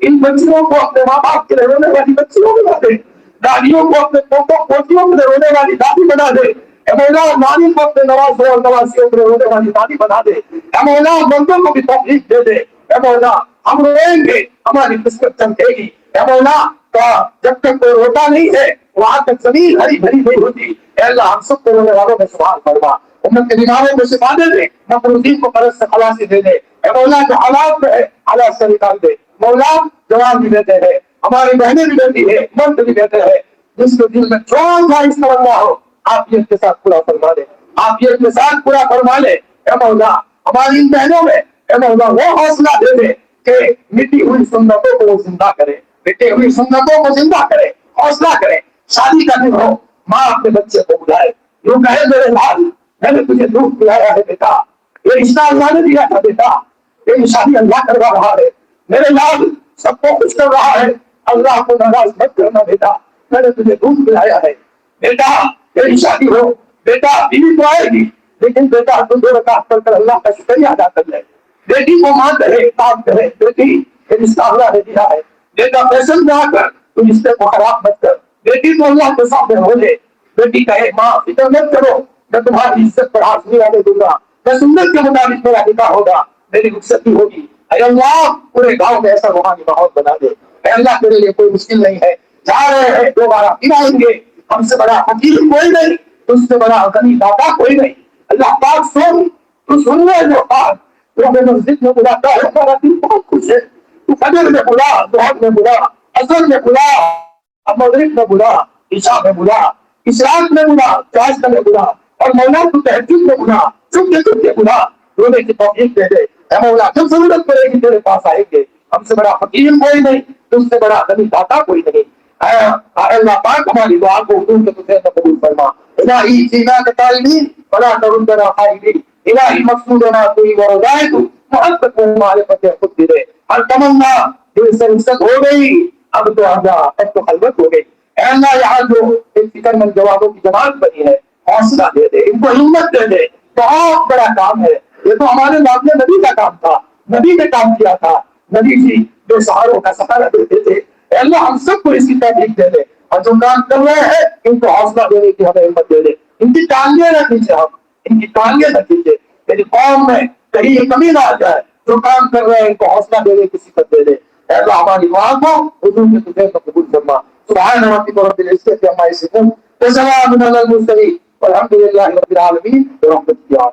ان بچیوں کو اپنے ماں باپ کے لیے رونے والی بچیوں بنا دے، دادیوں کو اپنے پوتوں پوتیوں کے لیے رونے والی دادی بنا دے، اے مولا نانی کو اپنے نوازوں اور نوازیوں کے لیے رونے والی نانی بنا دے، اے مولا مردوں کو بھی توفیق دے دے، اے مولا ہم روئیں گے ہماری قسمت چمکے گی، اے مولا جب تک کوئی روتا نہیں ہے وہاں تک زمین ہری بھری نہیں ہوتی، اے اللہ ہم سب کو رونے والوں میں شمار فرما، امت کے بیماروں کو شفا دے دے، مقروضین کو قرض سے خلاصی دے دے، اے مولا جو حالات میں ہے حالات سے نکال دے، مولا جوان بھی بیٹے ہیں ہماری بہنیں بھی بیٹی ہے مرد بھی بیٹے ہیں، جس کے دل میں جو خواہش تمنا ہو آپ یہ کے ساتھ پورا فرما دے، آپ یہ کے ساتھ پورا فرما لے، اے مولا ہماری ان بہنوں میں اے مولا وہ حوصلہ دے دے کہ مٹی ہوئی سنتوں کو وہ زندہ کرے، مٹی ہوئی سنتوں کو زندہ کرے، حوصلہ کرے، شادی کا دن ہو ماں اپنے بچے کو بلائے، یوں کہے میرے لال میں نے تجھے دودھ پلایا ہے بیٹا، یہ رشتہ اللہ نے دیا تھا بیٹا، یہ شادی اللہ کروا رہا ہے، میرے لال سب کو خوش کر رہا ہے، اللہ کو ناراض مت کرنا بیٹا، میں نے تجھے دودھ پلایا ہے بیٹا، تیری شادی ہو بیٹا، بیوی تو آئے گی لیکن بیٹا تو 2 رکعت پڑھ کر اللہ کا شکریہ ادا کر لے، بیٹی کو ماں کرے کام کرے، بیٹی یہ رشتہ اللہ نے دیا ہے، بیٹا فیصل میں آ کر تو رشتے کو خراب مت کر، بیٹی تو اللہ کے سامنے ہو لے، بیٹی کہے ماں فکر مت کرو میں تمہاری عزت پر ہاتھ نہیں آنے دوں گا، میں سنت کے مطابق میرا نکاح ہوگا، میری رخصتی ہوگی، اے اللہ پورے گاؤں میں ایسا روحانی ماحول بنا دے، اے اللہ تیرے لیے کوئی مشکل نہیں ہے، جا رہے ہیں دوبارہ پھر آئیں گے، ہم سے بڑا حکیم کوئی نہیں، تجھ سے بڑا غنی داتا کوئی نہیں، اللہ پاک سن تو سن لے جو پاک تو ہمیں مسجد میں بلاتا ہے، ہمارا دل بہت خوش ہے، تو فجر میں بلا، ظہر میں بلا، عصر میں بلا، مغرب میں بلا، عشاء میں بلا، اشراق میں بلا، چاشت میں بلا، اور مولا تو تہجد میں بلا، چپ کے بلا، رونے کی توفیق دے دے، اے مولا جب ضرورت پڑے گی تیرے پاس آئیں گے، ہم سے بڑا حکیم کوئی نہیں، تم سے بڑا غنی داتا کوئی نہیں، اے اللہ پاک ہماری دعا کو حضور کے تجھے قبول فرما، الہی جینا کے تعلیم بڑا ترندنا خائبین، الہی مقصودنا کوئی ورزائے تو محبت میں معرفت خود دے، ہر تمنا دل سے رخصت ہو گئی، اب تو آجا اب تو خلوت ہو گئی، اے اللہ یہاں جو ایک فکر مند جوابوں کی جماعت بنی ہے حوصلہ دے دے، ان کو ہمت دے دے. بہت بڑا کام ہے یہ، تو ہمارے نام نبی کا کام تھا، نبی نے کام کیا تھا. نبی جی جو سہاروں کا سہارا دیتے تھے. اے اللہ ہم سب کو اس کی توفیق دے دے، اور جو کام کر رہے ہیں ان کو حوصلہ دینے کی ہمیں ہمت دے دے. ان کی ٹانگیں نہ کھینچے، ہم ان کی ٹانگیں نہ کھینچے. میری قوم میں کہیں یہ کمی نہ آ جائے، جو کام کر رہے ہیں ان کو حوصلہ دینے کی صفت دے دے. اے اللہ ہماری دعا کو حضور کے تجھے کو قبول فرما. سبحان ربک رب العزة عما یصفون وسلام علی المرسلین والحمد للہ رب العالمین برحمتک یا